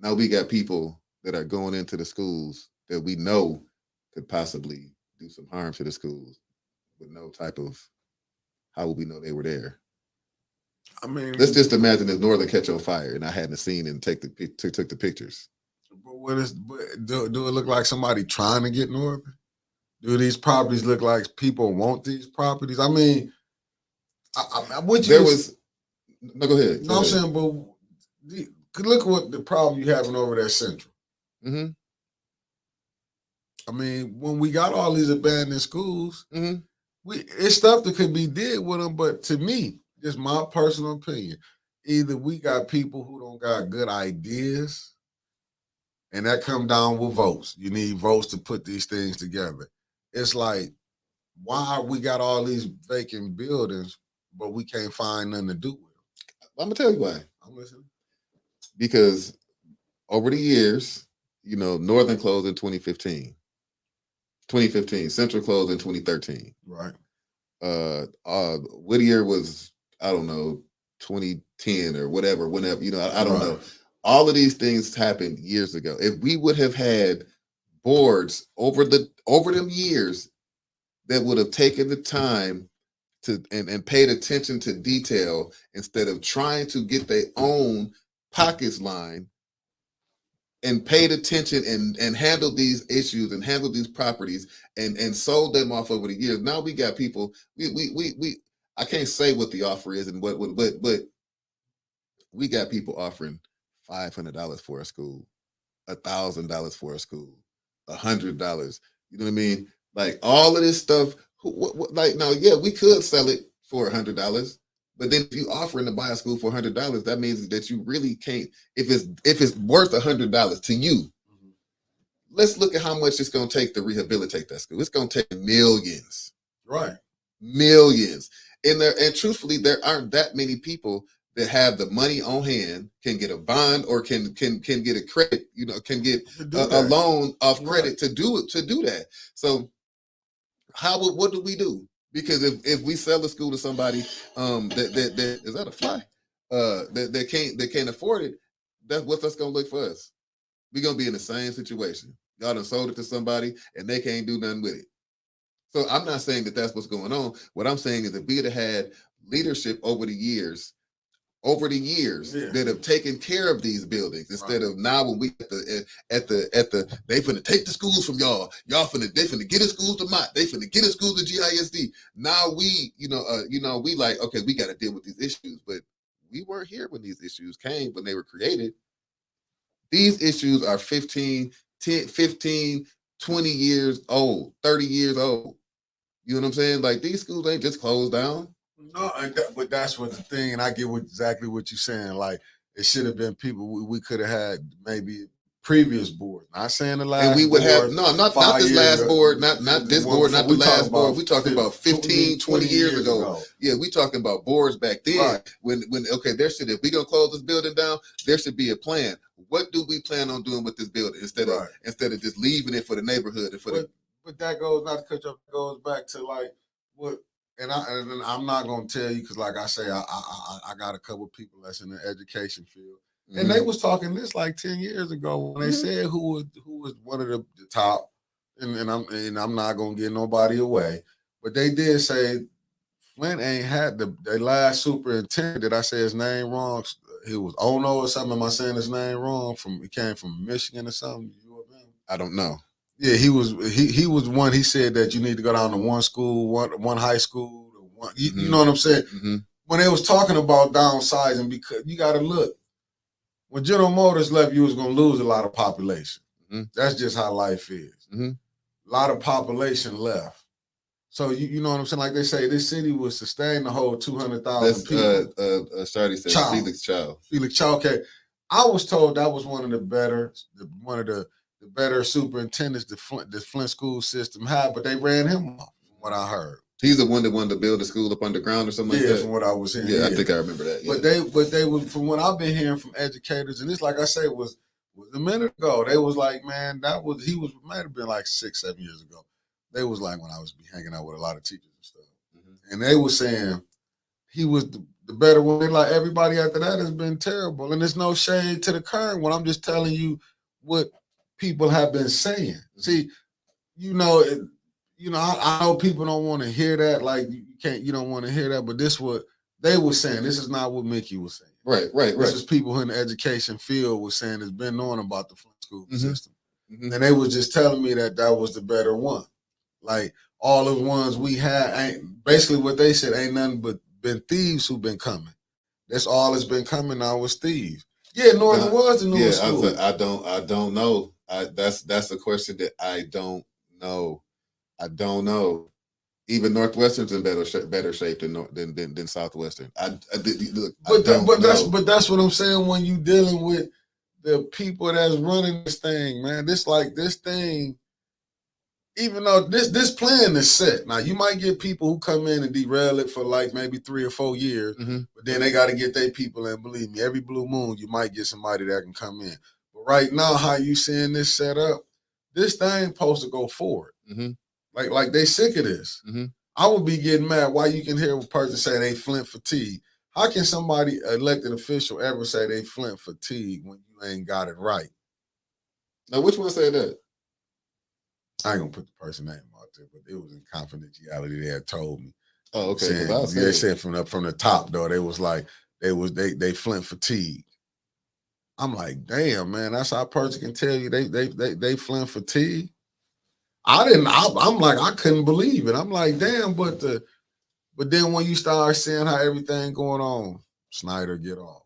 Now we got people that are going into the schools that we know could possibly do some harm to the schools with no type of, how would we know they were there? I mean, let's just imagine if Northern catch on fire and I hadn't seen and took the pictures. But do it look like somebody trying to get Northern? Do these properties look like people want these properties? I mean, no, go ahead. No, I'm saying, but look what the problem you having over there Central. I mean, when we got all these abandoned schools, Mm-hmm. it's stuff that could be did with them. But to me, just my personal opinion, either we got people who don't got good ideas, and that come down with votes. You need votes to put these things together. It's like, why we got all these vacant buildings, but we can't find nothing to do with them? I'm gonna tell you why. I'm listening. Because over the years, Northern closed in 2015. 2015, Central closed in 2013. Right. Whittier was, I don't know, 2010 or whatever, whenever, I don't Right. know. All of these things happened years ago. If we would have had boards over them years that would have taken the time to and paid attention to detail instead of trying to get their own pockets line, and paid attention and handled these issues and handled these properties and sold them off over the years. Now we got people. We I can't say what the offer is and what but we got people offering $500 for a school, $1,000 for a school, $100. You know what I mean? Like all of this stuff. Like now, yeah, we could sell it for $100. But then if you offering to buy a school for $100, that means that you really can't. If it's worth $100 to you, let's look at how much it's going to take to rehabilitate that school. It's going to take millions, Right? Millions. And truthfully, there aren't that many people that have the money on hand, can get a bond or can get a credit. Can get a loan off credit to do that. So what do we do? Because if we sell the school to somebody that is that a fly that can't afford it, what's that's gonna look for us? We're gonna be in the same situation. Y'all done sold it to somebody and they can't do nothing with it. So I'm not saying that that's what's going on. What I'm saying is that we have had leadership over the years that have taken care of these buildings instead of now when we at the they finna take the schools from y'all they finna get the schools to Mott, they finna get the schools to GISD. Now we we like, okay, we got to deal with these issues, but we weren't here when these issues came, when they were created. These issues are 15 20 years old, 30 years old. You know what I'm saying? Like these schools ain't just closed down. No, but that's what the thing, and I get exactly what you're saying. Like it should have been people we could have had maybe previous board. Not saying the last. And we would board, have not this last board, not this board, not the last board. We talking about 15, 20 years ago. Yeah, we talking about boards back then. Right. When okay, there should, if we gonna close this building down, there should be a plan. What do we plan on doing with this building instead of just leaving it for the neighborhood and but that goes, not to cut you off, goes back to like what. And I'm not gonna tell you because, like I say, I got a couple of people that's in the education field, and they was talking this like 10 years ago when they said who was one of the top, and I'm not gonna get nobody away, but they did say Flint ain't had the last superintendent. Did I say his name wrong? He was Ono or something. Am I saying his name wrong? He came from Michigan or something. I don't know. Yeah, he was one. He said that you need to go down to one school, one high school, one. You know what I'm saying? Mm-hmm. When they was talking about downsizing, because you got to look. When General Motors left, you was going to lose a lot of population. Mm-hmm. That's just how life is. Mm-hmm. A lot of population left. So you know what I'm saying? Like they say, this city was sustained the whole 200,000 people. Shawty said Felix Chow. Felix Chow. Okay, I was told that was one of the better superintendents the Flint school system had, but they ran him off, from what I heard. He's the one that wanted to build a school up underground or something like that? Yeah, from what I was hearing. Yeah, I think I remember that. Yeah. But they was, from what I've been hearing from educators, and this, like I say, was a minute ago, they was like, man, might have been like 6-7 years ago. They was like, when I was hanging out with a lot of teachers and stuff. Mm-hmm. And they were saying he was the better one. They're like, everybody after that has been terrible. And there's no shade to the current one. I'm just telling you what people have been saying. See, I know people don't want to hear that. Like you don't want to hear that. But this what they were saying. This is not what Mickey was saying. Right. This is people who in the education field was saying has been knowing about the Flint school system. Mm-hmm. And they was just telling me that was the better one. Like all the ones we had ain't, basically what they said, ain't nothing but been thieves who've been coming. That's all that's been coming now was thieves. Yeah, Northern was the newest school. I don't know. That's a question that I don't No, I don't know. Even Northwestern's in better shape than Southwestern. Look, I don't know. But that's what I'm saying when you dealing with the people that's running this thing, man. This thing, even though this plan is set. Now you might get people who come in and derail it for like maybe 3 or 4 years, but then they got to get their people in. Believe me, every blue moon you might get somebody that can come in. But right now, how you seeing this set up? This thing supposed to go forward. Like they sick of this. I would be getting mad why you can hear a person say they Flint fatigue. How can somebody elected official ever say they Flint fatigue when you ain't got it right? Now, which one said that? I ain't gonna put the person's name out there, but it was in confidentiality. They had told me. Oh, okay. They said from the top though, they was like they Flint fatigue. I'm like, damn, man, that's how a person can tell you they Flint fatigue. I'm like, I couldn't believe it. I'm like, damn, but then when you start seeing how everything going on, Snyder get off.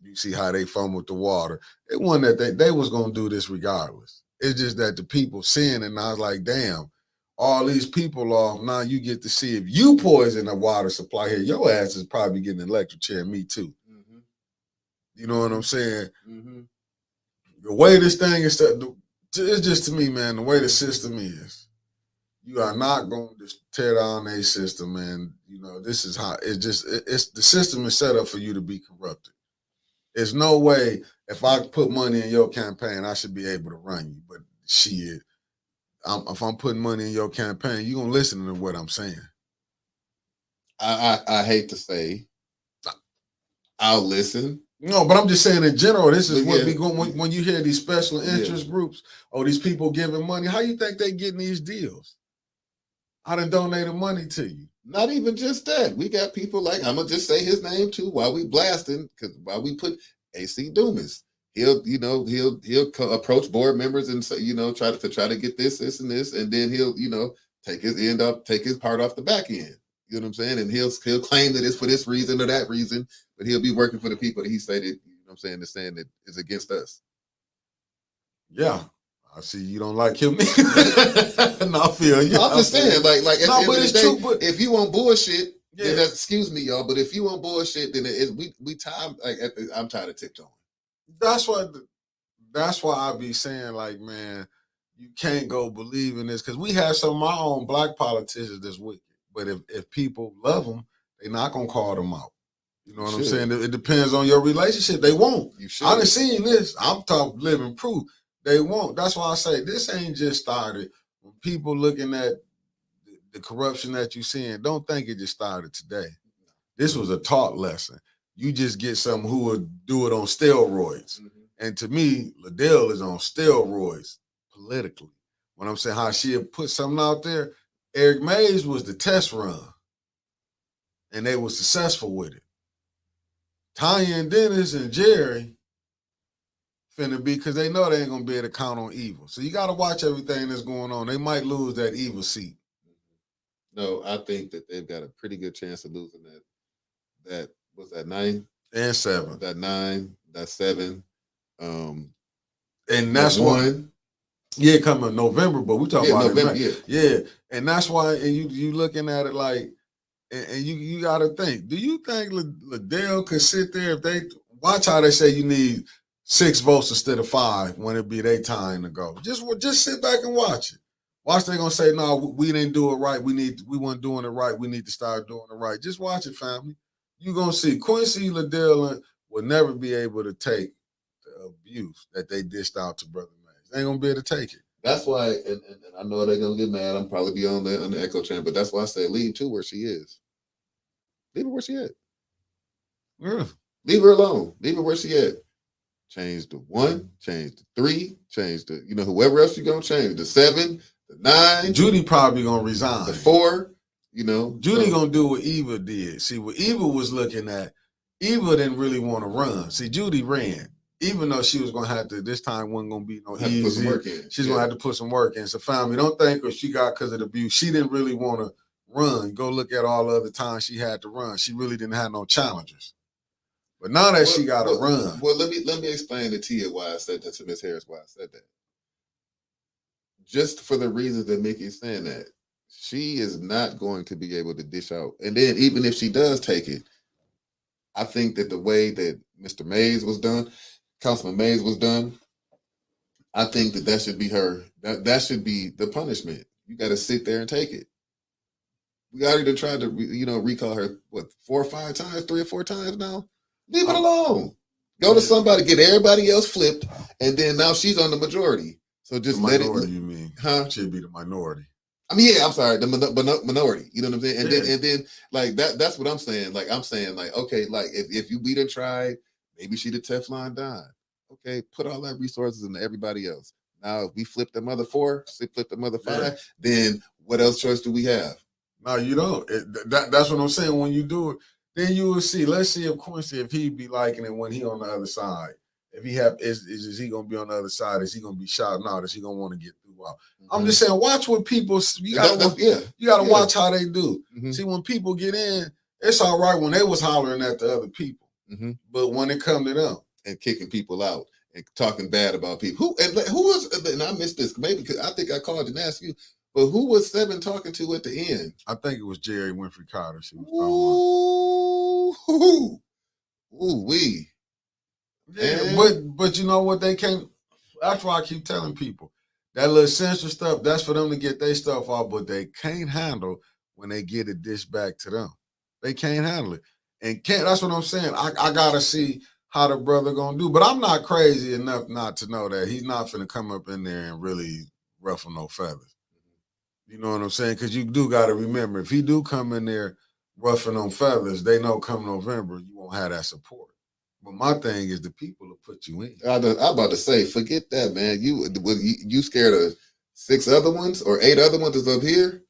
You see how they fumble with the water. It wasn't that they was gonna do this regardless. It's just that the people seeing it, and I was like, damn, all these people off. Now you get to see if you poison the water supply here, your ass is probably getting an electric chair. Me too. You know what I'm saying? The way this thing is set, it's just to me, man, the way the system is, you are not going to just tear down a system, and you know this is how it's the system is set up for you to be corrupted. There's no way if I put money in your campaign, I should be able to run you. But shit, if I'm putting money in your campaign, you're gonna listen to what I'm saying. I hate to say, I'll listen. No, but I'm just saying in general, this is what be going when you hear these special interest groups or these people giving money. How you think they getting these deals? I done donated money to you. Not even just that. We got people like, I'm gonna just say his name too while we blasting, because while we put AC Dumas, he'll approach board members and say, try to get this, and this, and then he'll, take his part off the back end. You know what I'm saying? And he'll claim that it's for this reason or that reason, but he'll be working for the people that he stated, you know what I'm saying, is saying that is against us. Yeah. I see you don't like him. No, I feel you. I'm just saying, like no, but it's true. But if you want bullshit, then excuse me, y'all. But if you want bullshit, then we time. Like I'm tired of tiptoeing. That's why I be saying, like, man, you can't go believe in this because we have some of my own black politicians that's wicked. But if people love them, they're not gonna call them out. You know what I'm saying? It depends on your relationship. They won't. I done seen this. I'm talking living proof. They won't. That's why I say this ain't just started. When people looking at the corruption that you're seeing, don't think it just started today. This was a taught lesson. You just get someone who would do it on steroids. And to me, Liddell is on steroids politically. When I'm saying how she had put something out there, Eric Mays was the test run. And they were successful with it. Tanya and Dennis and Jerry finna be, because they know they ain't gonna be able to count on evil. So you gotta watch everything that's going on. They might lose that evil seat. No, I think that they've got a pretty good chance of losing that was that 9 and 7. That 9, that 7. And that's 1. Yeah, coming November, but we talking about November, yeah. And that's why, and you looking at it like, and you got to think. Do you think Liddell could sit there if they watch how they say you need 6 votes instead of 5 when it be their time to go? Just sit back and watch it. Watch they gonna say, no, we didn't do it right. We weren't doing it right. We need to start doing it right. Just watch it, family. You gonna see Quincy Liddell will never be able to take the abuse that they dished out to Brother Mays. They ain't gonna be able to take it. That's why, and I know they're gonna get mad. I'm probably be on the echo chamber, but that's why I say leave to where she is. Leave her where she at. Yeah. Leave her alone. Leave her where she at. Change the 1, change the 3, change the, whoever else you're gonna change. The 7, the 9. Judy probably gonna resign. The 4, Judy gonna do what Eva did. See, what Eva was looking at, Eva didn't really want to run. See, Judy ran. Even though she was gonna have to, this time wasn't gonna be no easy. Put some work in. She's gonna have to put some work in. So family, don't think if she got because of the abuse, she didn't really want to run. Go look at all the other times she had to run. She really didn't have no challengers. But now that she got to run. Well, let me explain to Tia why I said that, to Ms. Harris why I said that. just for the reasons that Mickey's saying that, she is not going to be able to dish out. And then even if she does take it, I think that the way that Mr. Mays was done, Councilman Mays was done, I think that that should be her. That should be the punishment. You got to sit there and take it. We already tried to, recall her, what, 4 or 5 times, 3 or 4 times now? Leave it alone. Go to somebody, get everybody else flipped, and then now she's on the majority. So just the let minority, it. You mean? Huh? Should be the minority. I mean, yeah, I'm sorry, the minority. You know what I'm saying? And Yeah. then like that's what I'm saying. Like I'm saying, like, okay, like if we done tried, maybe she the Teflon Don. Okay, put all that resources into everybody else. Now if we flip the mother 4, flip the mother 5, then what else choice do we have? No, you don't. That's what I'm saying. When you do it, then you will see. Let's see if Quincy, if he be liking it when he on the other side. If he have, is he gonna be on the other side? Is he gonna be shouting out? Is he gonna want to get through out? I'm just saying, watch what people. You gotta watch how they do. See, when people get in, it's all right when they was hollering at the other people, but when it come to them and kicking people out and talking bad about people, who was, and I missed this, maybe because I think I called and asked you, but who was Seven talking to at the end? I think it was Jerry Winfrey Carter. She was talking about. Ooh, wee. Yeah, but you know what, they can't. That's why I keep telling people that little censor stuff. That's for them to get their stuff off, but they can't handle when they get it dished back to them. They can't handle it, and can't. That's what I'm saying. I gotta see how the brother gonna do. But I'm not crazy enough not to know that he's not finna come up in there and really ruffle no feathers. You know what I'm saying? Because you do got to remember, if he do come in there roughing on feathers, they know come November you won't have that support. But my thing is the people will put you in. I'm about to say, forget that, man. You scared of 6 other ones or 8 other ones that's up here,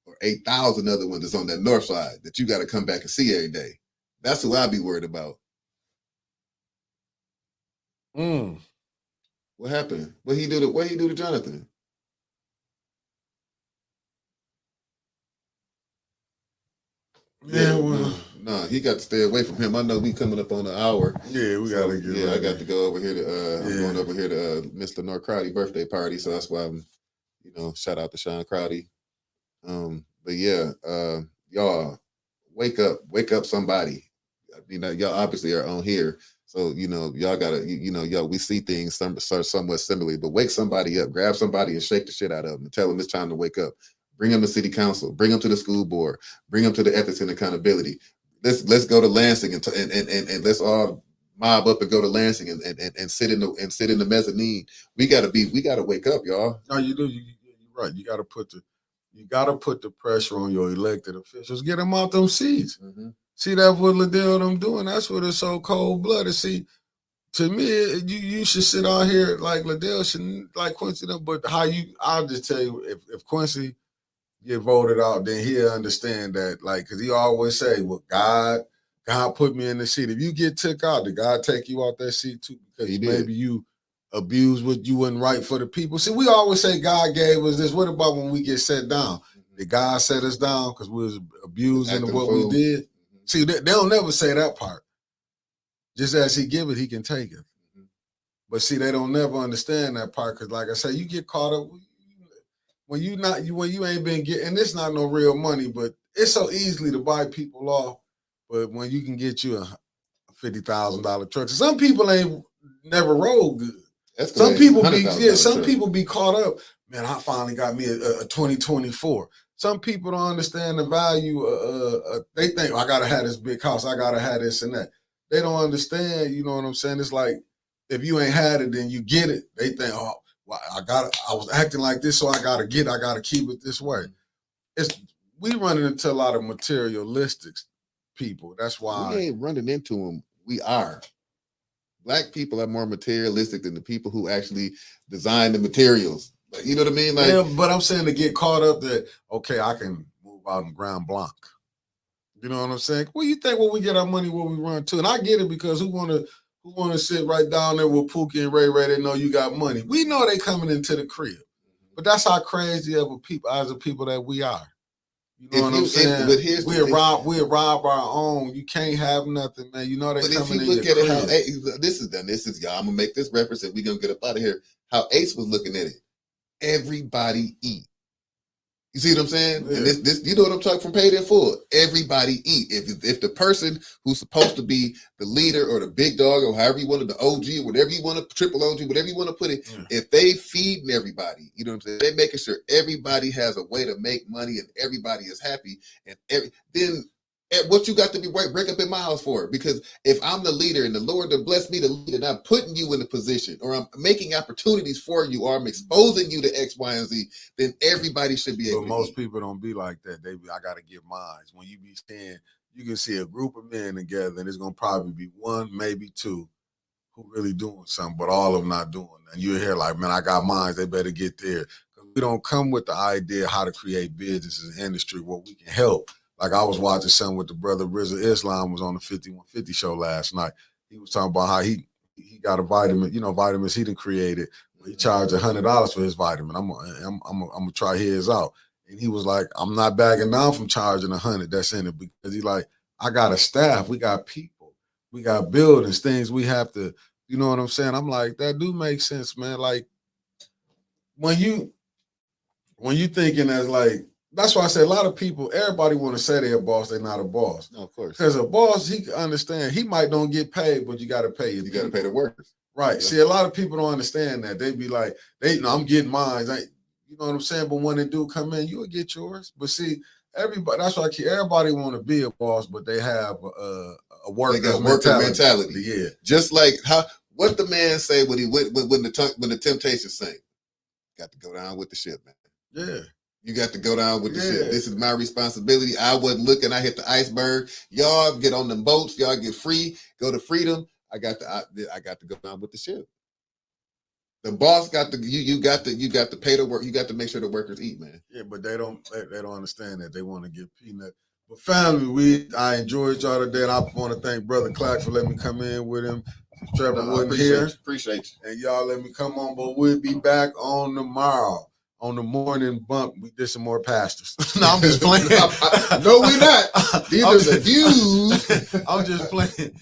or 8,000 other ones that's on that north side that you got to come back and see every day. That's who I'd be worried about. What happened? What he do to Jonathan? Yeah, well, no, he got to stay away from him. I know we coming up on an hour. Yeah, we gotta get. Yeah, I got to go over here to. I'm going over here to Mr. North Crowdy birthday party, so that's why I'm, shout out to Sean Crowdy. But yeah, y'all, wake up, somebody. I mean, y'all obviously are on here, so y'all gotta, y'all, we see things somewhat similarly. But wake somebody up, grab somebody and shake the shit out of them, and tell them it's time to wake up. Bring them to city council. Bring them to the school board. Bring them to the ethics and accountability. Let's go to Lansing and let's all mob up and go to Lansing and sit in the mezzanine. We gotta wake up, y'all. No, you do. You're right. You gotta put the pressure on your elected officials. Get them out them seats. See, that's what Liddell them doing. That's what it's so cold blooded. See, to me, you should sit out here like Liddell should, like Quincy. But I'll just tell you, if Quincy get voted out, then he'll understand that, like, because he always say, well, God put me in the seat. If you get took out, did God take you out that seat too? Because maybe you abused what you wasn't right for the people. See, we always say God gave us this. What about when we get set down? Did God set us down because we was abusing what we did? See, they don't never say that part. Just as he give it, he can take it. But see, they don't never understand that part because, like I say, you get caught up when you ain't been getting, and it's not no real money, but it's so easily to buy people off. But when you can get you a $50,000 truck, some people ain't never rolled good. Some people be caught up. Man, I finally got me a 2024. Some people don't understand the value. They think, I gotta have this big house. I gotta have this and that. They don't understand. You know what I'm saying? It's like if you ain't had it, then you get it. They think, oh, well, I was acting like this, so I gotta keep it this way. We running into a lot of materialistic people. That's why we ain't running into them. We are. Black people are more materialistic than the people who actually design the materials. You know what I mean? Like, yeah, but I'm saying to get caught up that, okay, I can move out in Grand Blanc. You know what I'm saying? Well, you think when we get our money, where we run to? And I get it, because who wanna sit right down there with Pookie and Ray Ray? They know you got money. We know they coming into the crib. But that's how crazy of a people that we are. You know what I'm saying? We'll rob our own. You can't have nothing, man. You know they coming in your crib. But if you look at it, how this is y'all. I'm gonna make this reference and we're gonna get up out of here. How Ace was looking at it. everybody eat. You see what I'm saying? Yeah. And this, you know what I'm talking from paid in full. Everybody eat. If the person who's supposed to be the leader or the big dog or however you want it, the OG, whatever you want to, triple OG, whatever you want to put it, if they feeding everybody, you know what I'm saying? They making sure everybody has a way to make money and everybody is happy. And then what you got to be break up in miles for? Because if I'm the leader and the Lord to bless me to lead and I'm putting you in a position or I'm making opportunities for you or I'm exposing you to X, Y, and Z, then everybody should be able to most eat. people don't be like that. They be, I got to get mine. When you be saying, you can see a group of men together and it's going to probably be one, maybe two who really doing something, but all of them not doing that. And you hear like, man, I got mine. They better get there. We don't come with the idea how to create businesses and industry where we can help. Like I was watching something with the brother Rizza Islam was on the 5150 show last night. He was talking about how he got a vitamin, vitamins he done created. He charged $100 for his vitamin. I'm gonna try his out. And he was like, I'm not backing down from charging $100 that's in it because he's like, I got a staff, we got people, we got buildings, things we have to, you know what I'm saying? I'm like, that do make sense, man. Like when you thinking as like, that's why I say a lot of people, everybody want to say they're a boss, they're not a boss. No, of course. Because a boss, he can understand, he might don't get paid, but you got to pay. You got to pay the workers. Right. Yeah. See, a lot of people don't understand that. They be like, I'm getting mine. You know what I'm saying? But when they do come in, you'll get yours. But see, everybody, that's why everybody want to be a boss, but they have a worker mentality. Yeah. Just like what the man say when the Temptations sang, got to go down with the ship, man. Yeah. You got to go down with the ship. This is my responsibility. I wasn't looking. I hit the iceberg. Y'all get on them boats. Y'all get free. Go to freedom. I got to go down with the ship. The boss got to you got to pay the work. You got to make sure the workers eat, man. Yeah, but they don't understand that. They want to get peanut. But family, I enjoyed y'all today, and I want to thank Brother Clack for letting me come in with him. Trevor wasn't here. Appreciate you. And y'all let me come on, but we'll be back on tomorrow. On the morning bump, we did some more pastors. No, I'm just playing. No, we're not. These are the views. I'm just playing.